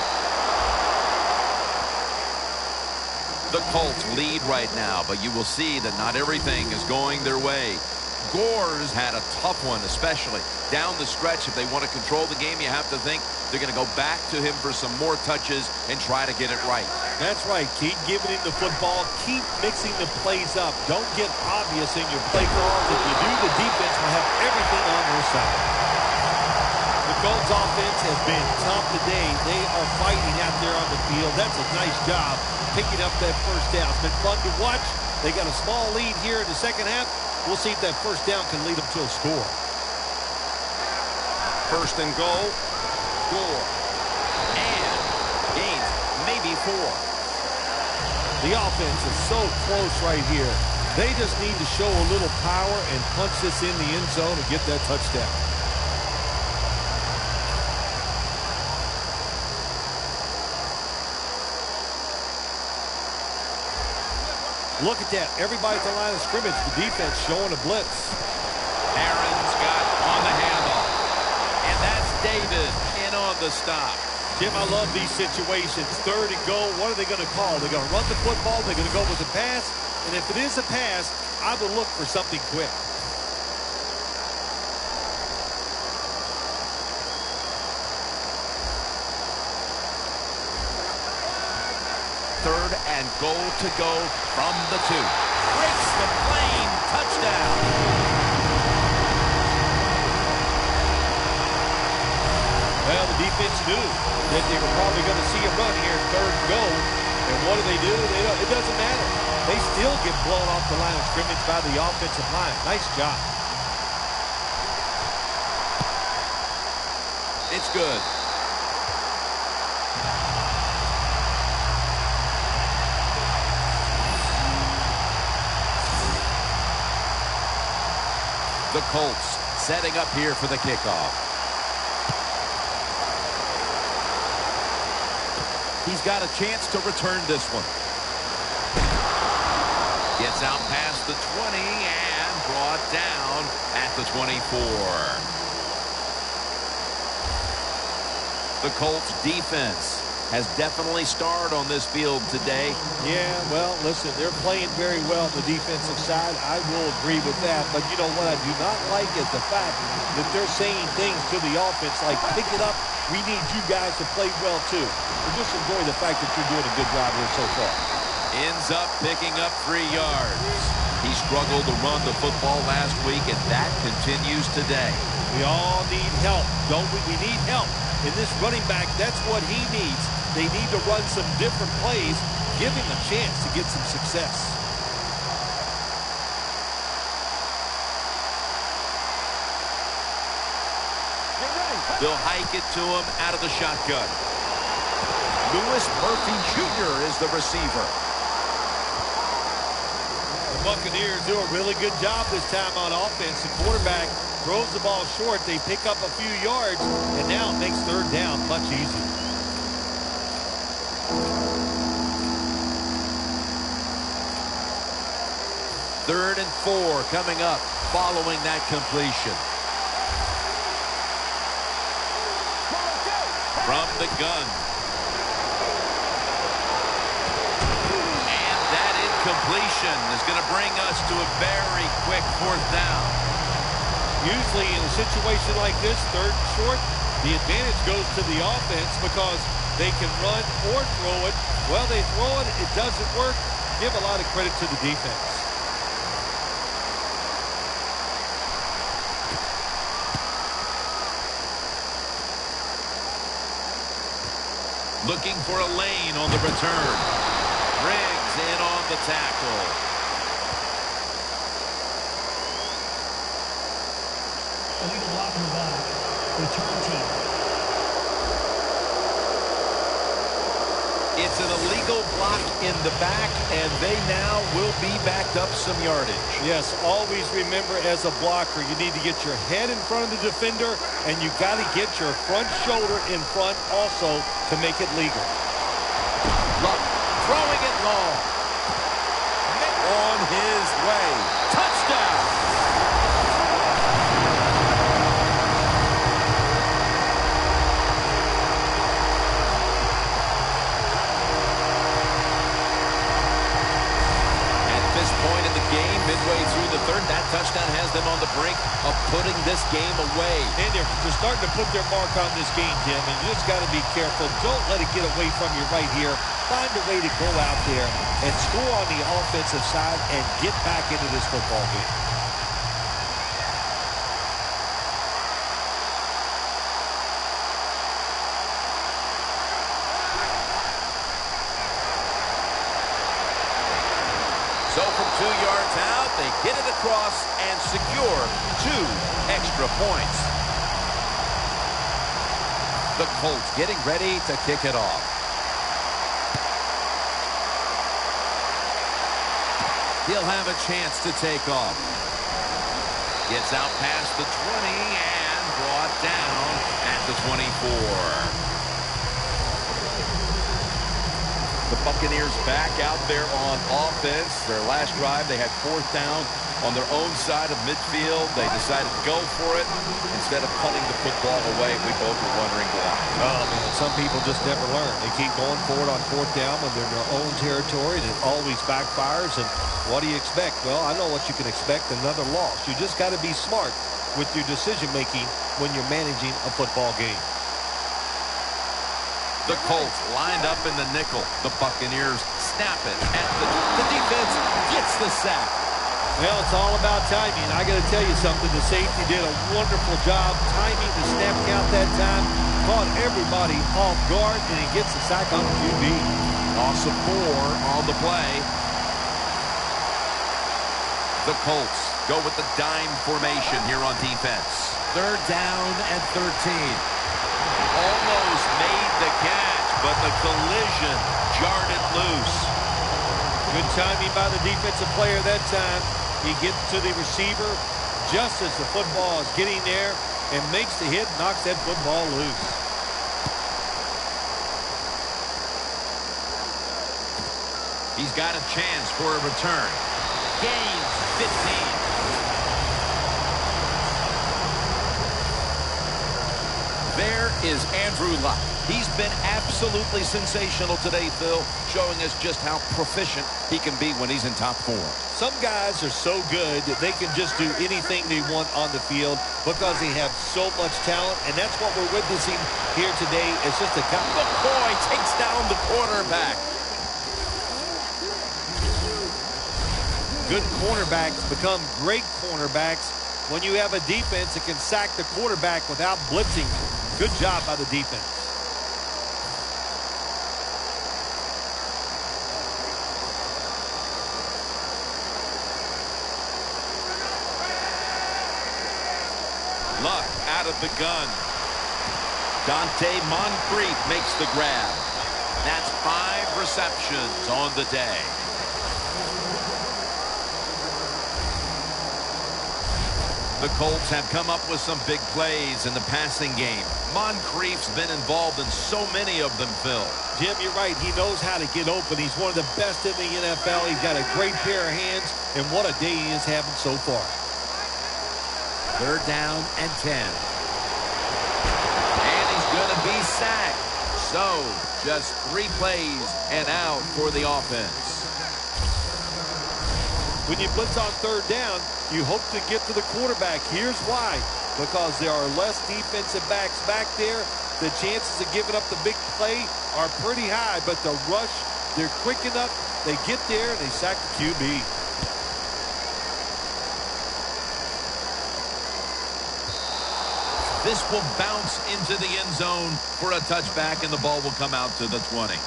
The Colts lead right now, but you will see that not everything is going their way. Gore's had a tough one, especially down the stretch. If they want to control the game, you have to think they're going to go back to him for some more touches and try to get it right. That's right. Keep giving him the football. Keep mixing the plays up. Don't get obvious in your play calls. If you do, the defense will have everything on their side. The Colts offense has been tough today. They are fighting out there on the field. That's a nice job picking up that first down. It's been fun to watch. They got a small lead here in the second half. We'll see if that first down can lead them to a score. First and goal. Gore. And gains maybe 4. The offense is so close right here. They just need to show a little power and punch this in the end zone and get that touchdown. Look at that. Everybody at the line of scrimmage. The defense showing a blitz. Aaron's got on the handoff. And that's David in on the stop. Jim, I love these situations. 3rd and goal. What are they going to call? They're going to run the football. They're going to go with a pass. And if it is a pass, I would look for something quick. Third and goal to go from the 2. Breaks the plane. Touchdown. Well, the defense knew that they were probably going to see a run here in 3rd and goal. And what do? It doesn't matter. They still get blown off the line of scrimmage by the offensive line. Nice job. It's good. The Colts setting up here for the kickoff. He's got a chance to return this one. Gets out past the 20 and brought down at the 24. The Colts defense has definitely starred on this field today. Yeah, well, listen, they're playing very well on the defensive side. I will agree with that. But you know what I do not like is the fact that they're saying things to the offense like, pick it up. We need you guys to play well, too. We're just enjoying the fact that you're doing a good job here so far. Ends up picking up 3 yards. He struggled to run the football last week, and that continues today. We all need help, don't we? We need help. In this running back, that's what he needs. They need to run some different plays. Give him a chance to get some success. They'll hike it to him out of the shotgun. Louis Murphy Jr. is the receiver. The Buccaneers do a really good job this time on offense. The quarterback throws the ball short. They pick up a few yards, and now it makes 3rd down much easier. Third and 4 coming up following that completion. From the gun. And that incompletion is going to bring us to a very quick 4th down. Usually in a situation like this, 3rd and short, the advantage goes to the offense because They can run or throw it. Well, they throw it. It doesn't work. Give a lot of credit to the defense. Looking for a lane on the return. Riggs in on the tackle. Illegal block in the back. Return team. It's an illegal block in the back, and they now will be backed up some yardage. Yes, always remember as a blocker, you need to get your head in front of the defender, and you got to get your front shoulder in front also to make it legal. Luck throwing it long. On his way. Touchdown! Point in the game, midway through the third, that touchdown has them on the brink of putting this game away. And they're starting to put their mark on this game, Tim, and you just got to be careful. Don't let it get away from you right here. Find a way to go out there and score on the offensive side and get back into this football game. So from 2 yards out, they get it across and secure 2 extra points. The Colts getting ready to kick it off. He'll have a chance to take off. Gets out past the 20 and brought down at the 24. The Buccaneers back out there on offense. Their last drive, they had 4th down on their own side of midfield. They decided to go for it instead of punting the football away. We both were wondering why. Oh, man, some people just never learn. They keep going for it on 4th down when they're in their own territory, and it always backfires. And what do you expect? Well, I know what you can expect, another loss. You just got to be smart with your decision-making when you're managing a football game. The Colts lined up in the nickel. The Buccaneers snap it at the defense gets the sack. Well, it's all about timing. I got to tell you something. The safety did a wonderful job timing the snap count that time. Caught everybody off guard, and he gets the sack on the QB. Loss of 4 on the play. The Colts go with the dime formation here on defense. 3rd down and 13. Almost made the catch, but the collision jarred it loose. Good timing by the defensive player that time. He gets to the receiver just as the football is getting there and makes the hit, knocks that football loose. He's got a chance for a return. Gains 15. There is Andrew Luck. He's been absolutely sensational today, Phil, showing us just how proficient he can be when he's in top form. Some guys are so good that they can just do anything they want on the field because they have so much talent, and that's what we're witnessing here today. It's just a guy. McCoy takes down the quarterback. Good cornerbacks become great cornerbacks when you have a defense that can sack the quarterback without blitzing. Good job by the defense. Luck out of the gun. Dante Moncrief makes the grab. That's 5 receptions on the day. The Colts have come up with some big plays in the passing game. Moncrief's been involved in so many of them, Phil. Jim, you're right. He knows how to get open. He's one of the best in the NFL. He's got a great pair of hands, and what a day he is having so far. 3rd down and 10. And he's going to be sacked. So, just 3 plays and out for the offense. When you blitz on 3rd down, you hope to get to the quarterback. Here's why. Because there are less defensive backs back there. The chances of giving up the big play are pretty high, but the rush, they're quick enough. They get there, and they sack the QB. This will bounce into the end zone for a touchback, and the ball will come out to the 20.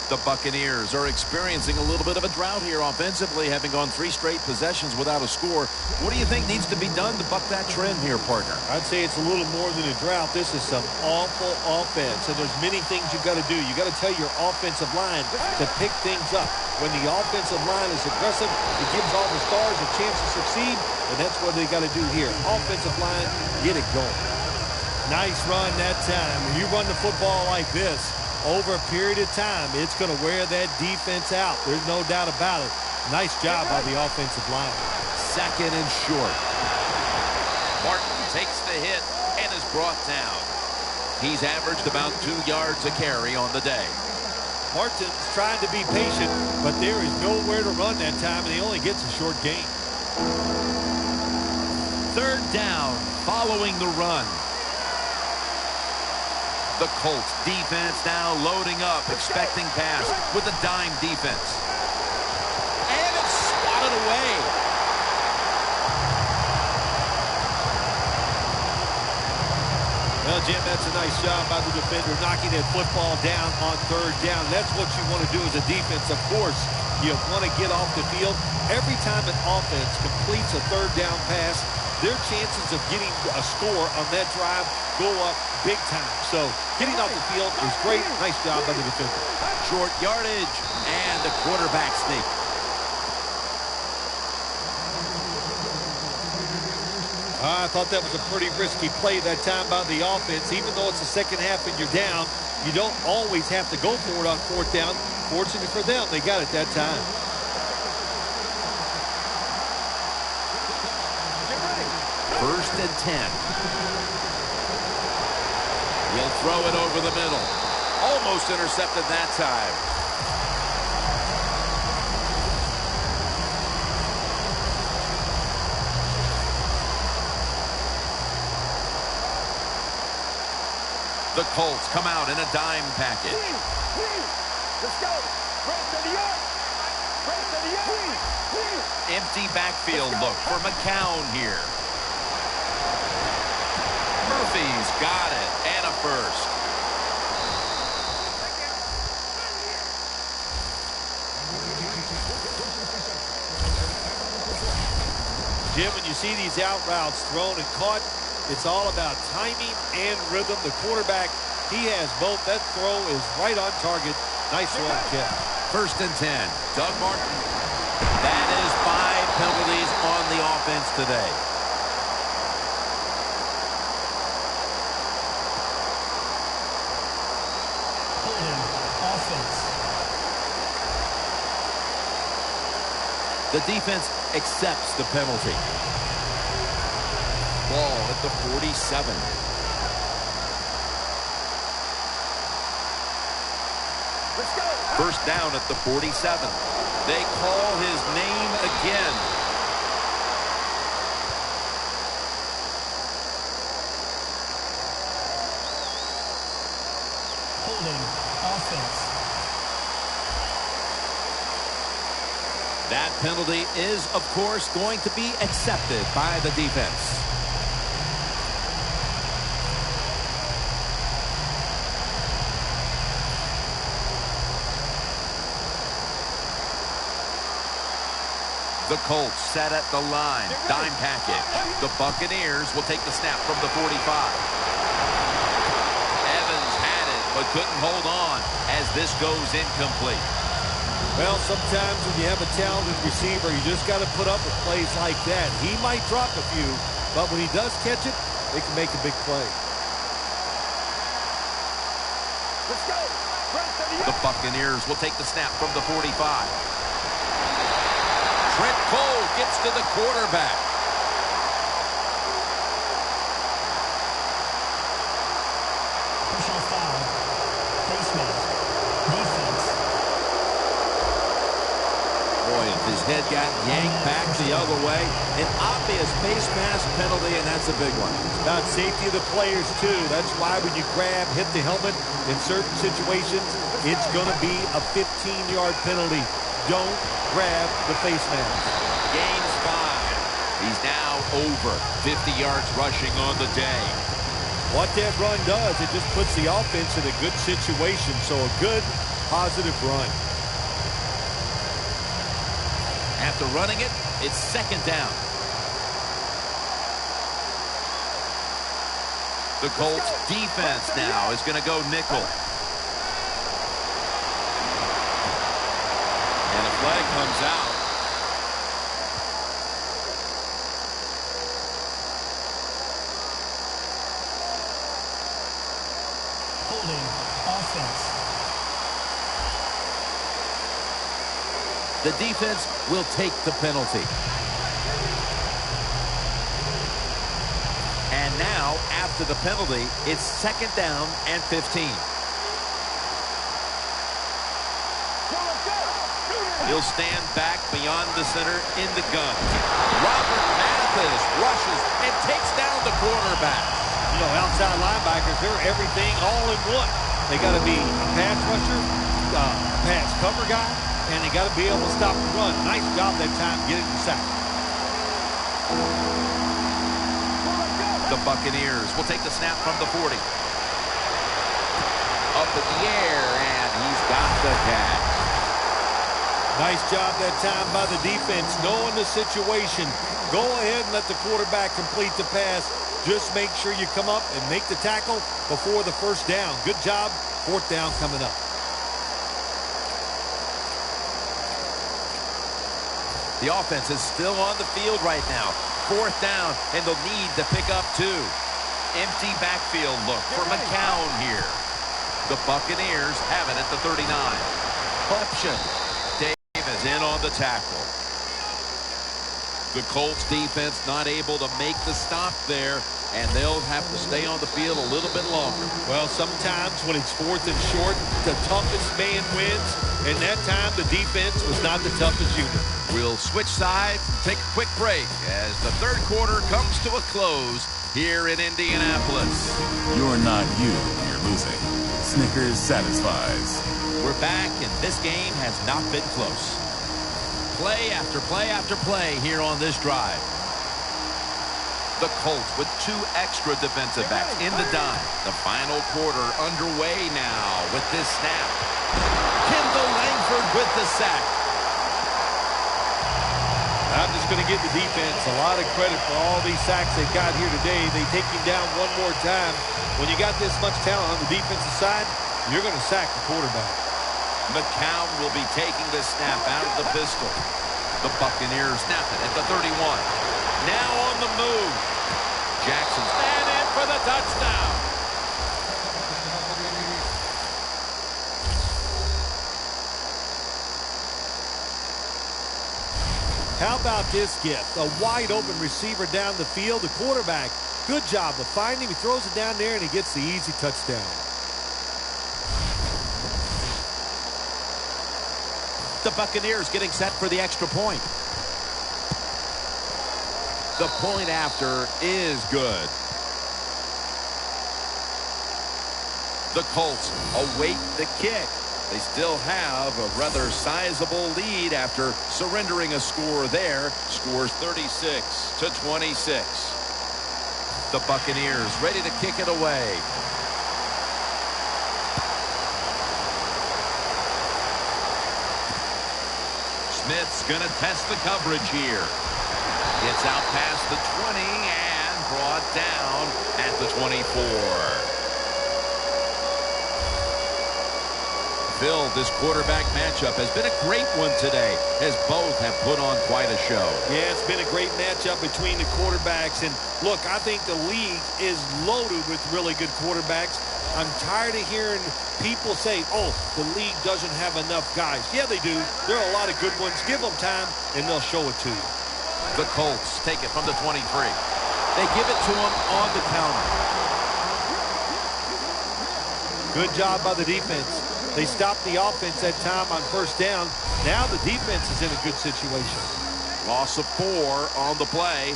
The Buccaneers are experiencing a little bit of a drought here offensively, having gone 3 straight possessions without a score. What do you think needs to be done to buck that trend here, partner? I'd say it's a little more than a drought. This is some awful offense, and there's many things you've got to do. You've got to tell your offensive line to pick things up. When the offensive line is aggressive, it gives all the stars a chance to succeed, and that's what they got to do here. Offensive line, get it going. Nice run that time. When you run the football like this, over a period of time, it's going to wear that defense out. There's no doubt about it. Nice job by the offensive line. 2nd and short. Martin takes the hit and is brought down. He's averaged about 2 yards a carry on the day. Martin's trying to be patient, but there is nowhere to run that time, and he only gets a short gain. 3rd down following the run. The Colts defense now loading up, expecting pass with a dime defense. And it's swatted away. Well, Jim, that's a nice job by the defender knocking that football down on 3rd down. That's what you want to do as a defense. Of course, you want to get off the field. Every time an offense completes a 3rd down pass, their chances of getting a score on that drive go up big time. So getting off the field is great. Nice job by the defender. Short yardage and the quarterback sneak. I thought that was a pretty risky play that time by the offense. Even though it's the second half and you're down, you don't always have to go for it on 4th down. Fortunately for them, they got it that time. First and 10. He'll throw it over the middle. Almost intercepted that time. The Colts come out in a dime package. Let's go. Empty backfield look for McCown here. Murphy's got it, and a first. Jim, when you see these out routes thrown and caught, it's all about timing and rhythm. The quarterback, he has both. That throw is right on target. Nice throw and catch. First and 10. Doug Martin. That is 5 penalties on the offense today. The defense accepts the penalty. Ball at the 47. Let's go. First down at the 47. They call his name again. Holding offense. That penalty is, of course, going to be accepted by the defense. The Colts set at the line. Dime package. The Buccaneers will take the snap from the 45. Evans had it, but couldn't hold on as this goes incomplete. Well, sometimes when you have a talented receiver, you just got to put up with plays like that. He might drop a few, but when he does catch it, they can make a big play. Let's go. The Buccaneers will take the snap from the 45. Trent Cole gets to the quarterback. Personal foul. Face mask. Defense. Boy, if His head got yanked back the other way. An obvious face mask penalty, and that's a big one. It's about safety of the players, too. That's why when you grab, hit the helmet in certain situations, it's going to be a 15-yard penalty. Don't grab the face mask. Gains 5. He's now over 50 yards rushing on the day. What that run does, it just puts the offense in a good situation. So a good, positive run. After running it, it's second down. The Colts defense now is going to go nickel. And a flag comes out. Holding offense. The defense will take the penalty. And now, after the penalty, it's second down and 15. He'll stand back beyond the center in the gun. Robert Mathis rushes and takes down the quarterback. You know, outside linebackers, they're everything all in one. They got to be a pass rusher, pass cover guy, and they got to be able to stop the run. Nice job that time getting the sack. The Buccaneers will take the snap from the 40. Up in the air, and he's got the catch. Nice job that time by the defense, knowing the situation. Go ahead and let the quarterback complete the pass. Just make sure you come up and make the tackle before the first down. Good job. Fourth down coming up. The offense is still on the field right now. Fourth down, and they'll need to pick up 2. Empty backfield look for McCown here. The Buccaneers have it at the 39. Option. Davis in on the tackle. The Colts defense not able to make the stop there, and they'll have to stay on the field a little bit longer. Well, sometimes when it's fourth and short, the toughest man wins, and that time the defense was not the toughest unit. We'll switch sides and take a quick break as the third quarter comes to a close here in Indianapolis. You're not you, you're losing. Snickers satisfies. We're back, and this game has not been close. Play after play after play here on this drive. The Colts with 2 extra defensive backs in the dime. The final quarter underway now with this snap. Kendall Langford with the sack. I'm just going to give the defense a lot of credit for all these sacks they've got here today. They take him down one more time. When you got this much talent on the defensive side, you're going to sack the quarterback. McCown will be taking the snap out of the pistol. The Buccaneers snap it at the 31. Now on the move. Jackson's man in for the touchdown. How about this gift? A wide open receiver down the field. The quarterback, good job of finding him. He throws it down there and he gets the easy touchdown. The Buccaneers getting set for the extra point. The point after is good. The Colts await the kick. They still have a rather sizable lead after surrendering a score there. Scores 36-26. The Buccaneers ready to kick it away. Smith's going to test the coverage here. Gets out past the 20 and brought down at the 24. Phil, this quarterback matchup has been a great one today, as both have put on quite a show. Yeah, it's been a great matchup between the quarterbacks. And look, I think the league is loaded with really good quarterbacks. I'm tired of hearing people say, oh, the league doesn't have enough guys. Yeah, they do. There are a lot of good ones. Give them time, and they'll show it to you. The Colts take it from the 23. They give it to him on the counter. Good job by the defense. They stopped the offense that time on first down. Now the defense is in a good situation. Loss of 4 on the play.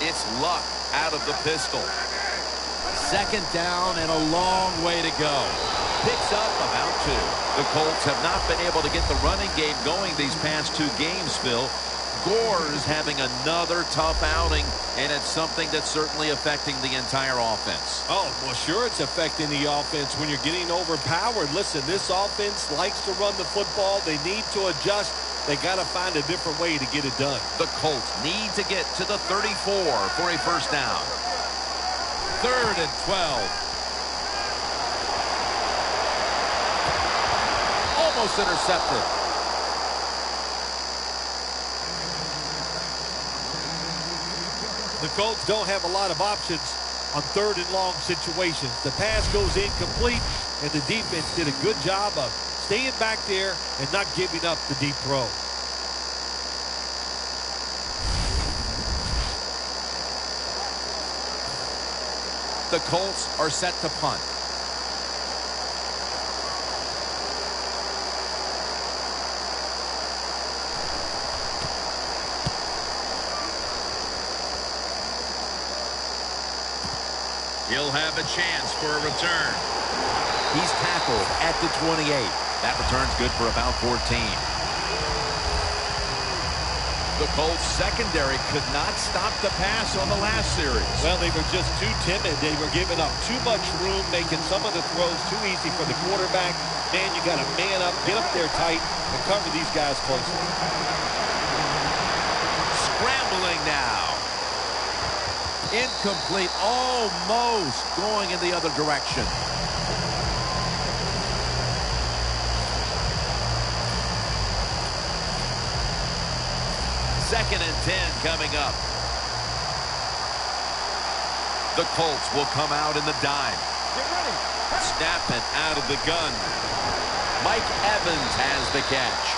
It's Luck out of the pistol. Second down and a long way to go. Picks up about 2. The Colts have not been able to get the running game going these past 2 games, Phil. Gore's having another tough outing, and it's something that's certainly affecting the entire offense. Oh, well, sure it's affecting the offense when you're getting overpowered. Listen, this offense likes to run the football. They need to adjust. They got to find a different way to get it done. The Colts need to get to the 34 for a first down. 3rd and 12. Almost intercepted. The Colts don't have a lot of options on 3rd and long situations. The pass goes incomplete, and the defense did a good job of staying back there and not giving up the deep throw. The Colts are set to punt. He'll have a chance for a return. He's tackled at the 28. That return's good for about 14. The Colts secondary could not stop the pass on the last series. Well, they were just too timid. They were giving up too much room, making some of the throws too easy for the quarterback. Man, you got to man up, get up there tight, and cover these guys closely. Scrambling now. Incomplete, almost going in the other direction. Second and 10 coming up. The Colts will come out in the dime. Get ready. Snapping out of the gun. Mike Evans has the catch.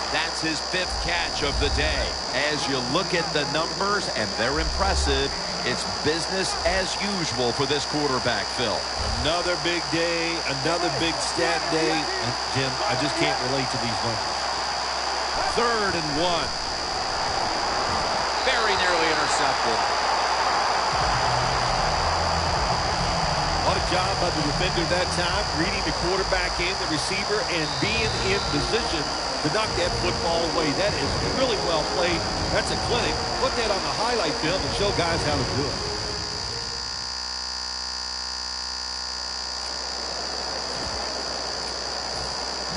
That's his 5th catch of the day. As you look at the numbers, and they're impressive, it's business as usual for this quarterback, Phil. Another big day, another big stat day. And Jim, I just can't relate to these numbers. 3rd and 1. Very nearly intercepted. What a job by the defender that time, reading the quarterback and the receiver and being in position to knock that football away. That is really well played. That's a clinic. Put that on the highlight film and show guys how to do it.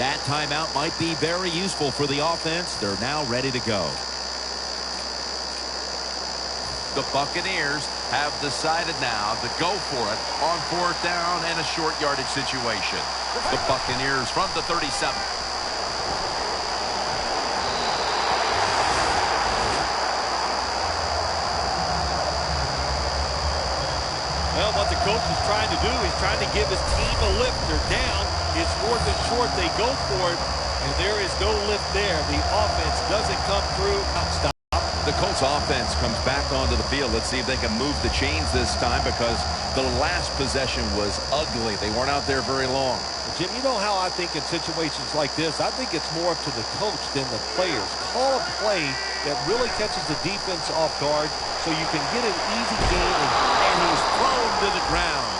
That timeout might be very useful for the offense. They're now ready to go. The Buccaneers have decided now to go for it on 4th down and a short yardage situation. The Buccaneers from the 37. Well, what the coach is trying to do is trying to give his team a lift. They're down. It's 4th and short. They go for it, and there is no lift there. The offense doesn't come through. Stop. The Colts offense comes back onto the field. Let's see if they can move the chains this time, because the last possession was ugly. They weren't out there very long. Jim, you know how I think in situations like this, I think it's more up to the coach than the players. Call a play that really catches the defense off guard so you can get an easy gain, and he's thrown to the ground.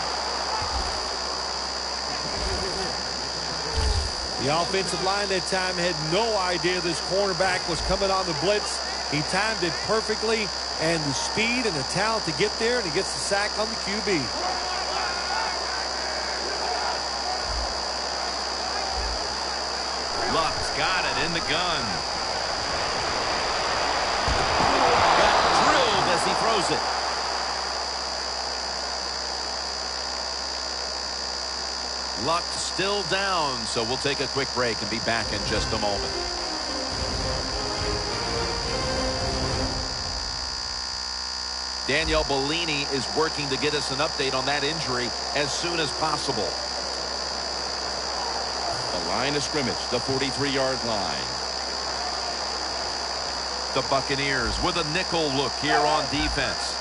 The offensive line that time had no idea this cornerback was coming on the blitz. He timed it perfectly, and the speed and the talent to get there, and he gets the sack on the QB. Luck's got it in the gun. Got drilled as he throws it. Luck still down, so we'll take a quick break and be back in just a moment. Danielle Bellini is working to get us an update on that injury as soon as possible. the line of scrimmage, the 43-yard line. The Buccaneers with a nickel look here on defense.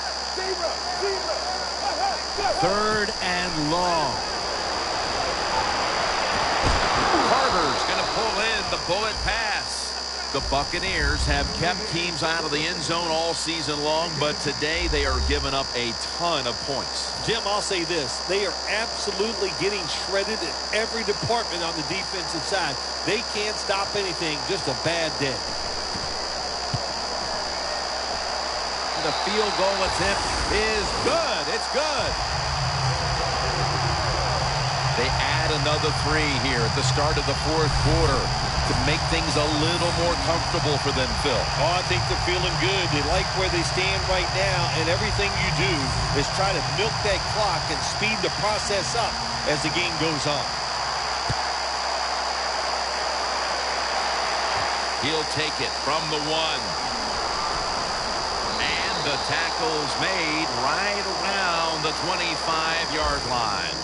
3rd and long. Carter's going to pull in the bullet pass. The Buccaneers have kept teams out of the end zone all season long, but today they are giving up a ton of points. Jim, I'll say this. They are absolutely getting shredded in every department on the defensive side. They can't stop anything. Just a bad day. The field goal attempt is good. It's good. They add another 3 here at the start of the 4th quarter to make things a little more comfortable for them, Phil. Oh, I think they're feeling good. They like where they stand right now, and everything you do is try to milk that clock and speed the process up as the game goes on. He'll take it from the 1. And the tackle's made right around the 25-yard line.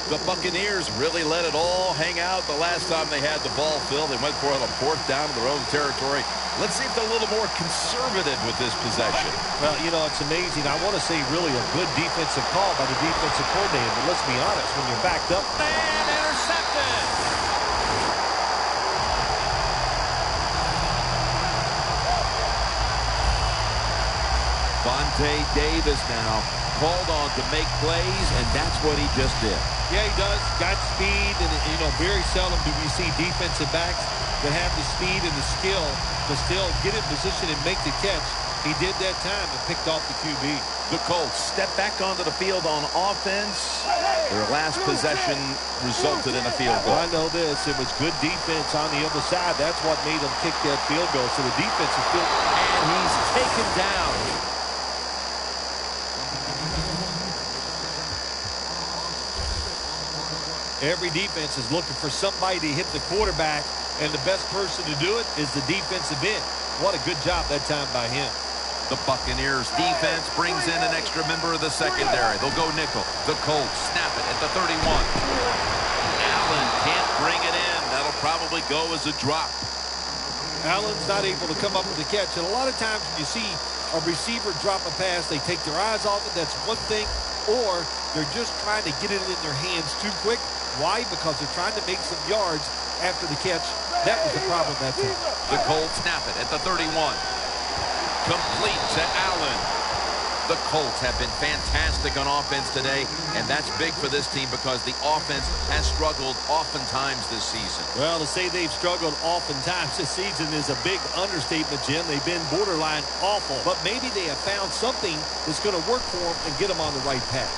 The Buccaneers really let it all hang out the last time they had the ball, Phil. They went for it on 4th down in their own territory. Let's see if they're a little more conservative with this possession. Well, you know, it's amazing. I want to say really a good defensive call by the defensive coordinator, but let's be honest, when you're backed up. And intercepted. Vontae Davis now called on to make plays, and that's what he just did. Yeah, he does. Got speed, and, you know, very seldom do we see defensive backs that have the speed and the skill to still get in position and make the catch. He did that time and picked off the QB. The Colts step back onto the field on offense. Their last possession resulted in a field goal. Well, I know this. It was good defense on the other side. That's what made them kick that field goal. So the defense is still... And he's taken down. Every defense is looking for somebody to hit the quarterback, and the best person to do it is the defensive end. What a good job that time by him. The Buccaneers defense brings in an extra member of the secondary. They'll go nickel. The Colts snap it at the 31. Allen can't bring it in. That'll probably go as a drop. Allen's not able to come up with the catch, and a lot of times when you see a receiver drop a pass, they take their eyes off it. That's one thing. Or they're just trying to get it in their hands too quick. Why? Because they're trying to make some yards after the catch. That was the problem that time. The Colts snap it at the 31. Complete to Allen. The Colts have been fantastic on offense today, and that's big for this team because the offense has struggled oftentimes this season. Well, to say they've struggled oftentimes this season is a big understatement, Jim. They've been borderline awful, but maybe they have found something that's going to work for them and get them on the right path.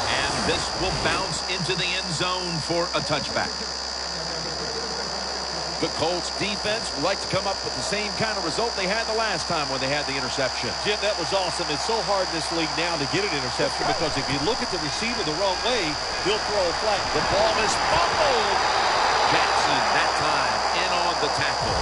And this will bounce into the end zone for a touchback. The Colts defense would like to come up with the same kind of result they had the last time when they had the interception. Jim, that was awesome. It's so hard in this league now to get an interception because if you look at the receiver the wrong way, he'll throw a flag. The ball is fumbled. Jackson, that time, in on the tackle.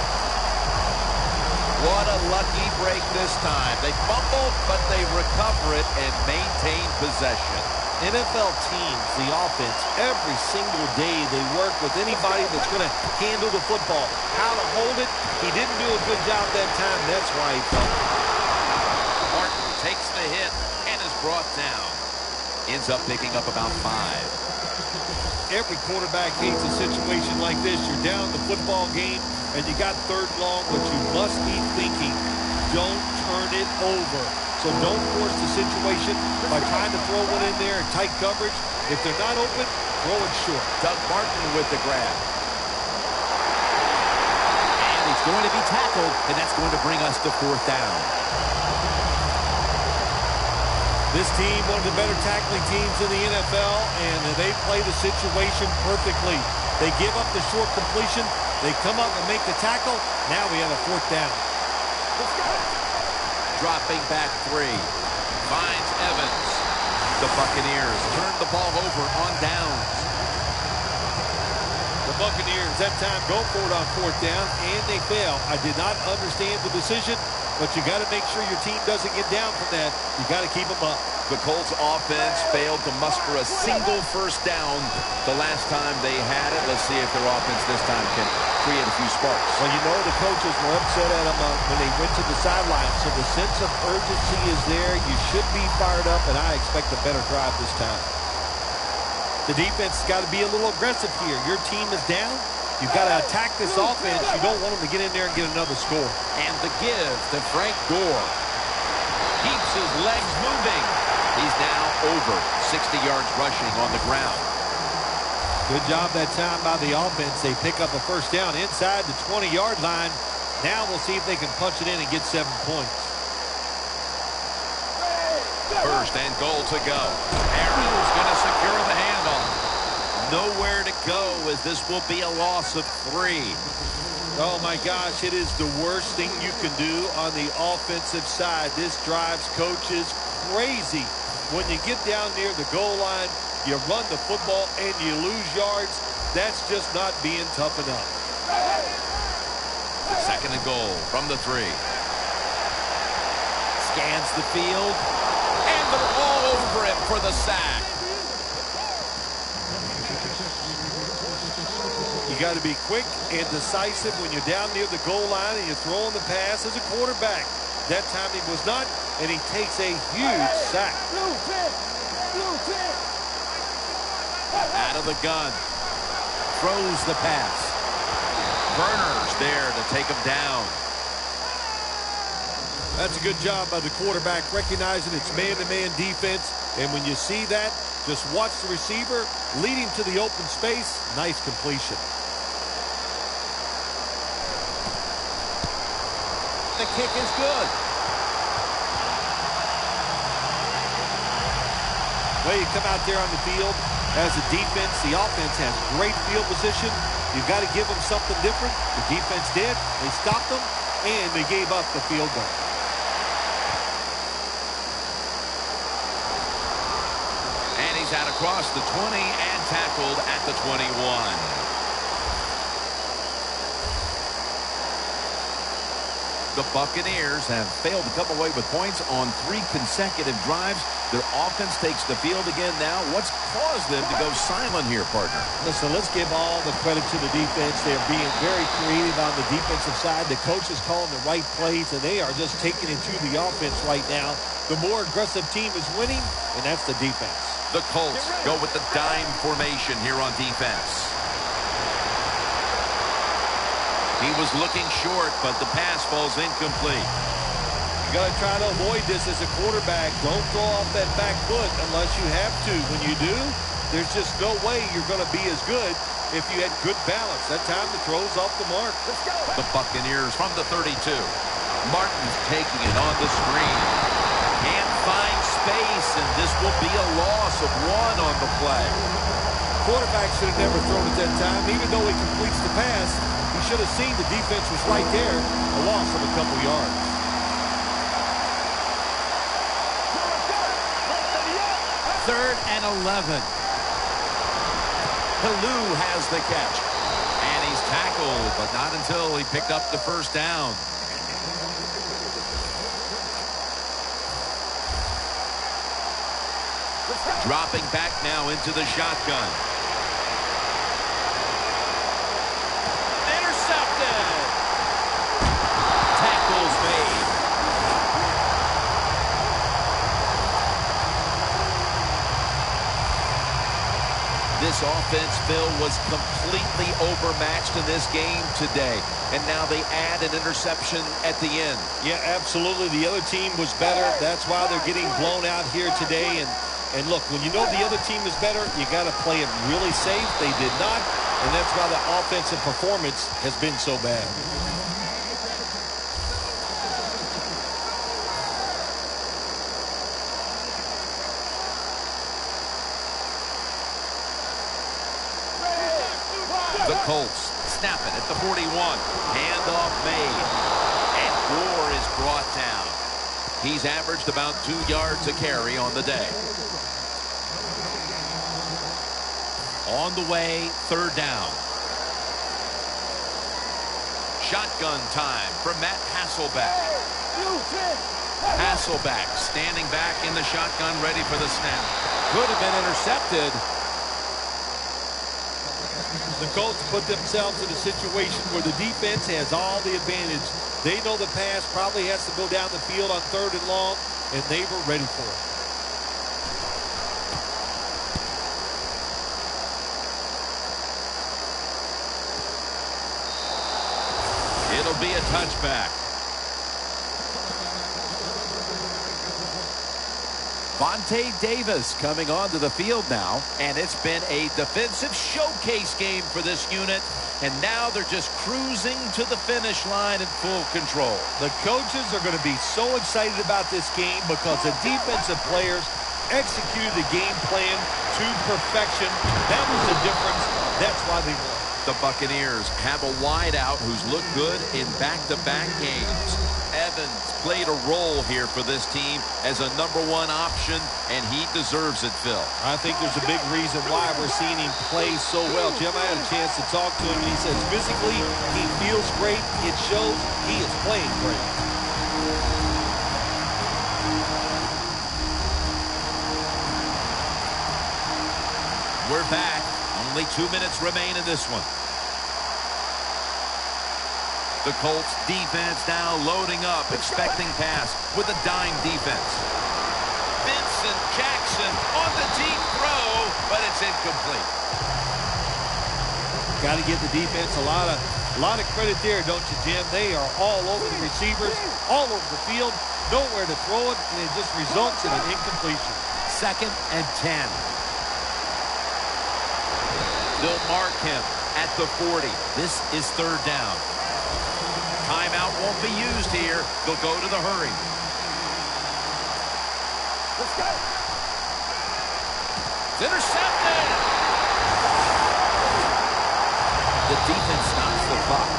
What a lucky break this time. They fumbled, but they recover it and maintain possession. NFL teams, the offense, every single day they work with anybody that's going to handle the football. How to hold it, he didn't do a good job that time. That's why he fumbled. Martin takes the hit and is brought down. Ends up picking up about 5. Every quarterback hates a situation like this. You're down the football game, and you got 3rd long, but you must be thinking, don't turn it over. So don't force the situation by trying to throw one in there in tight coverage. If they're not open, throw it short. Doug Martin with the grab. And he's going to be tackled, and that's going to bring us to 4th down. This team, one of the better tackling teams in the NFL, and they play the situation perfectly. They give up the short completion. They come up and make the tackle. Now we have a 4th down. Let's go. Dropping back 3. Finds Evans. The Buccaneers turn the ball over on downs. The Buccaneers that time go for it on 4th down, and they fail. I did not understand the decision. but you got to make sure your team doesn't get down from that. You got to keep them up. The Colts offense failed to muster a single first down the last time they had it. Let's see if their offense this time can create a few sparks. Well, you know the coaches were upset at them when they went to the sideline, so the sense of urgency is there. You should be fired up, and I expect a better drive this time. The defense has got to be a little aggressive here. Your team is down. You've got to attack this offense. You don't want them to get in there and get another score. And the give to Frank Gore. Keeps his legs moving. He's now over 60 yards rushing on the ground. Good job that time by the offense. They pick up a first down inside the 20-yard line. Now we'll see if they can punch it in and get 7 points. First and goal to go. Aaron's going to secure the handoff. Nowhere to go as this will be a loss of 3. Oh, my gosh, it is the worst thing you can do on the offensive side. This drives coaches crazy. When you get down near the goal line, you run the football and you lose yards. That's just not being tough enough. Second and goal from the 3. Scans the field. And they're all over him for the sack. You got to be quick and decisive when you're down near the goal line and you're throwing the pass as a quarterback. That time he was not, and he takes a huge sack. Out of the gun. Throws the pass. Burners there to take him down. That's a good job by the quarterback, recognizing it's man-to-man defense. And when you see that, just watch the receiver, lead him to the open space. Nice completion. The kick is good. Well, you come out there on the field as a defense. The offense has great field position. You've got to give them something different. The defense did. They stopped them, and they gave up the field goal. And he's out across the 20 and tackled at the 21. The Buccaneers have failed to come away with points on 3 consecutive drives. Their offense takes the field again now. What's caused them to go silent here, partner? Listen, let's give all the credit to the defense. They're being very creative on the defensive side. The coach is calling the right plays, and they are just taking it to the offense right now. The more aggressive team is winning, and that's the defense. The Colts go with the dime formation here on defense. He was looking short, but the pass falls incomplete. You got to try to avoid this as a quarterback. Don't throw off that back foot unless you have to. When you do, there's just no way you're going to be as good if you had good balance. That time the throw's off the mark. The Buccaneers from the 32. Martin's taking it on the screen. Can't find space, and this will be a loss of 1 on the play. Quarterback should have never thrown it that time. Even though he completes the pass, he should have seen the defense was right there. A loss of a couple yards. Third and 11. Kalu has the catch. And he's tackled, but not until he picked up the first down. Dropping back now into the shotgun. Intercepted. Tackles made. This offense, Phil, was completely overmatched in this game today. And now they add an interception at the end. Yeah, absolutely. The other team was better. That's why they're getting blown out here today. And look, when you know the other team is better, you got to play it really safe. They did not, and that's why the offensive performance has been so bad. The Colts snap it at the 41. Handoff made. And Gore is brought down. He's averaged about 2 yards a carry on the day. On the way, third down. Shotgun time for Matt Hasselbeck. Hasselback standing back in the shotgun, ready for the snap. Could have been intercepted. The Colts put themselves in a situation where the defense has all the advantage. They know the pass probably has to go down the field on 3rd and long, and they were ready for it. It'll be a touchback. Vontae Davis coming onto the field now. And it's been a defensive showcase game for this unit. And now they're just cruising to the finish line in full control. The coaches are going to be so excited about this game because the defensive players executed the game plan to perfection. That was the difference. That's why they won. The Buccaneers have a wideout who's looked good in back-to-back games. Evans played a role here for this team as a #1 option, and he deserves it, Phil. I think there's a big reason why we're seeing him play so well. Jim, I had a chance to talk to him, and he says physically he feels great. It shows he is playing great. We're back. Only 2 minutes remain in this one. The Colts defense now loading up, expecting pass with a dime defense. Vincent Jackson on the deep throw, but it's incomplete. Got to give the defense a lot of credit there, don't you, Jim? They are all over the receivers, all over the field, nowhere to throw it, and it just results in an incompletion. 2nd and 10. They'll mark him at the 40. This is 3rd down. Timeout won't be used here. They'll go to the hurry. Let's go. It's intercepted. The defense stops the clock.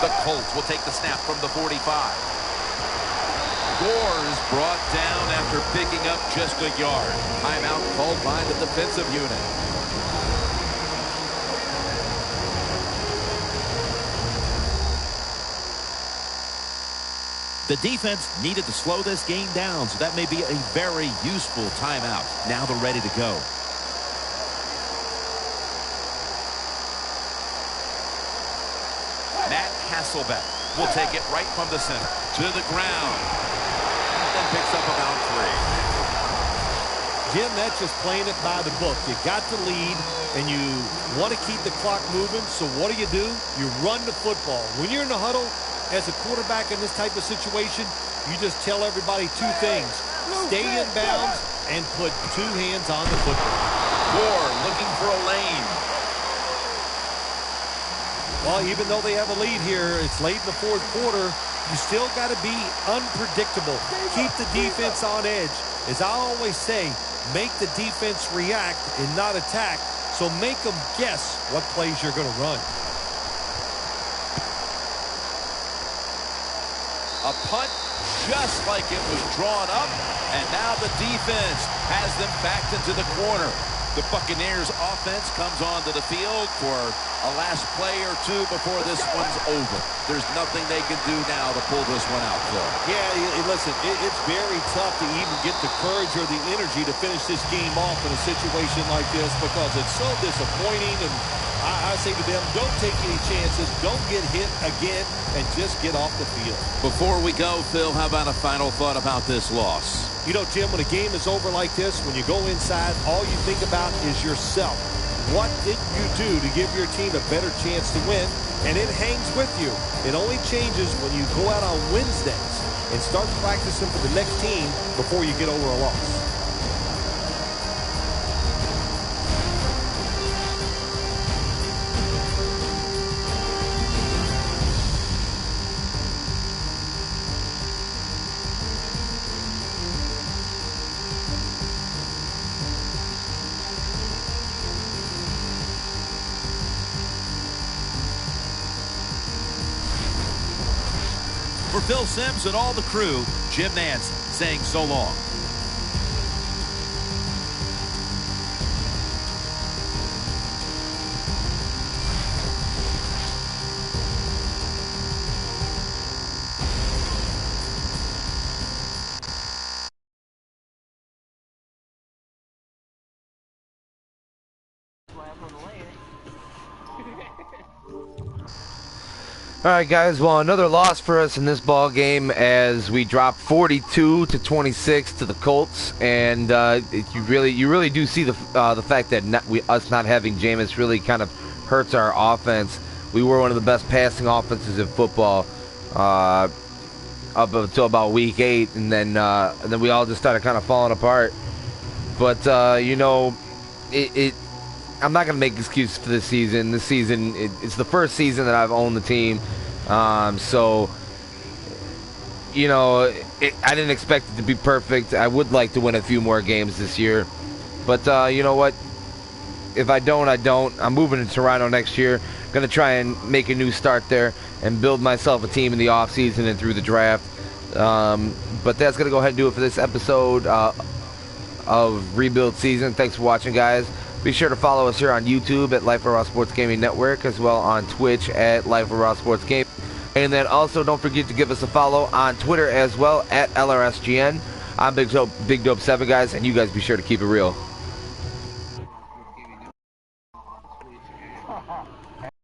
The Colts will take the snap from the 45. Gore is brought down after picking up just a yard. Timeout called by the defensive unit. The defense needed to slow this game down, so that may be a very useful timeout. Now they're ready to go. Matt Hasselback will take it right from the center to the ground. Then picks up about 3. Jim, that's just playing it by the book. You got the lead, and you want to keep the clock moving, so what do? You run the football. When you're in the huddle as a quarterback in this type of situation, you just tell everybody 2 things. Stay in bounds and put 2 hands on the football. Gore looking for a lane. Well, even though they have a lead here, it's late in the 4th quarter. You still got to be unpredictable. Keep the defense on edge. As I always say, make the defense react and not attack. So make them guess what plays you're going to run. A punt just like it was drawn up. And now the defense has them backed into the corner. The Buccaneers offense comes onto the field for a last play or 2 before this one's over. There's nothing they can do now to pull this one out, Phil. Yeah, listen, it's very tough to even get the courage or the energy to finish this game off in a situation like this because it's so disappointing. And I say to them, don't take any chances. Don't get hit again and just get off the field. Before we go, Phil, how about a final thought about this loss? You know, Jim, when a game is over like this, when you go inside, all you think about is yourself. What did you do to give your team a better chance to win? And it hangs with you. It only changes when you go out on Wednesdays and start practicing for the next team before you get over a loss. For Phil Simms and all the crew, Jim Nance saying so long. All right, guys. Well, another loss for us in this ball game as we dropped 42-26 to the Colts, and you really do see the fact that us not having Jameis really kind of hurts our offense. We were one of the best passing offenses in football up until about week 8, and then we all just started kind of falling apart. But I'm not going to make excuses for this season. This season, it's the first season that I've owned the team. So, I didn't expect it to be perfect. I would like to win a few more games this year. But you know what? If I don't, I don't. I'm moving to Toronto next year. Going to try and make a new start there and build myself a team in the offseason and through the draft. But that's going to go ahead and do it for this episode of Rebuild Season. Thanks for watching, guys. Be sure to follow us here on YouTube at Life of Raw Sports Gaming Network, as well on Twitch at Life of Raw Sports Gaming. And then also don't forget to give us a follow on Twitter as well at LRSGN. I'm Big Dope 7, guys, and you guys be sure to keep it real.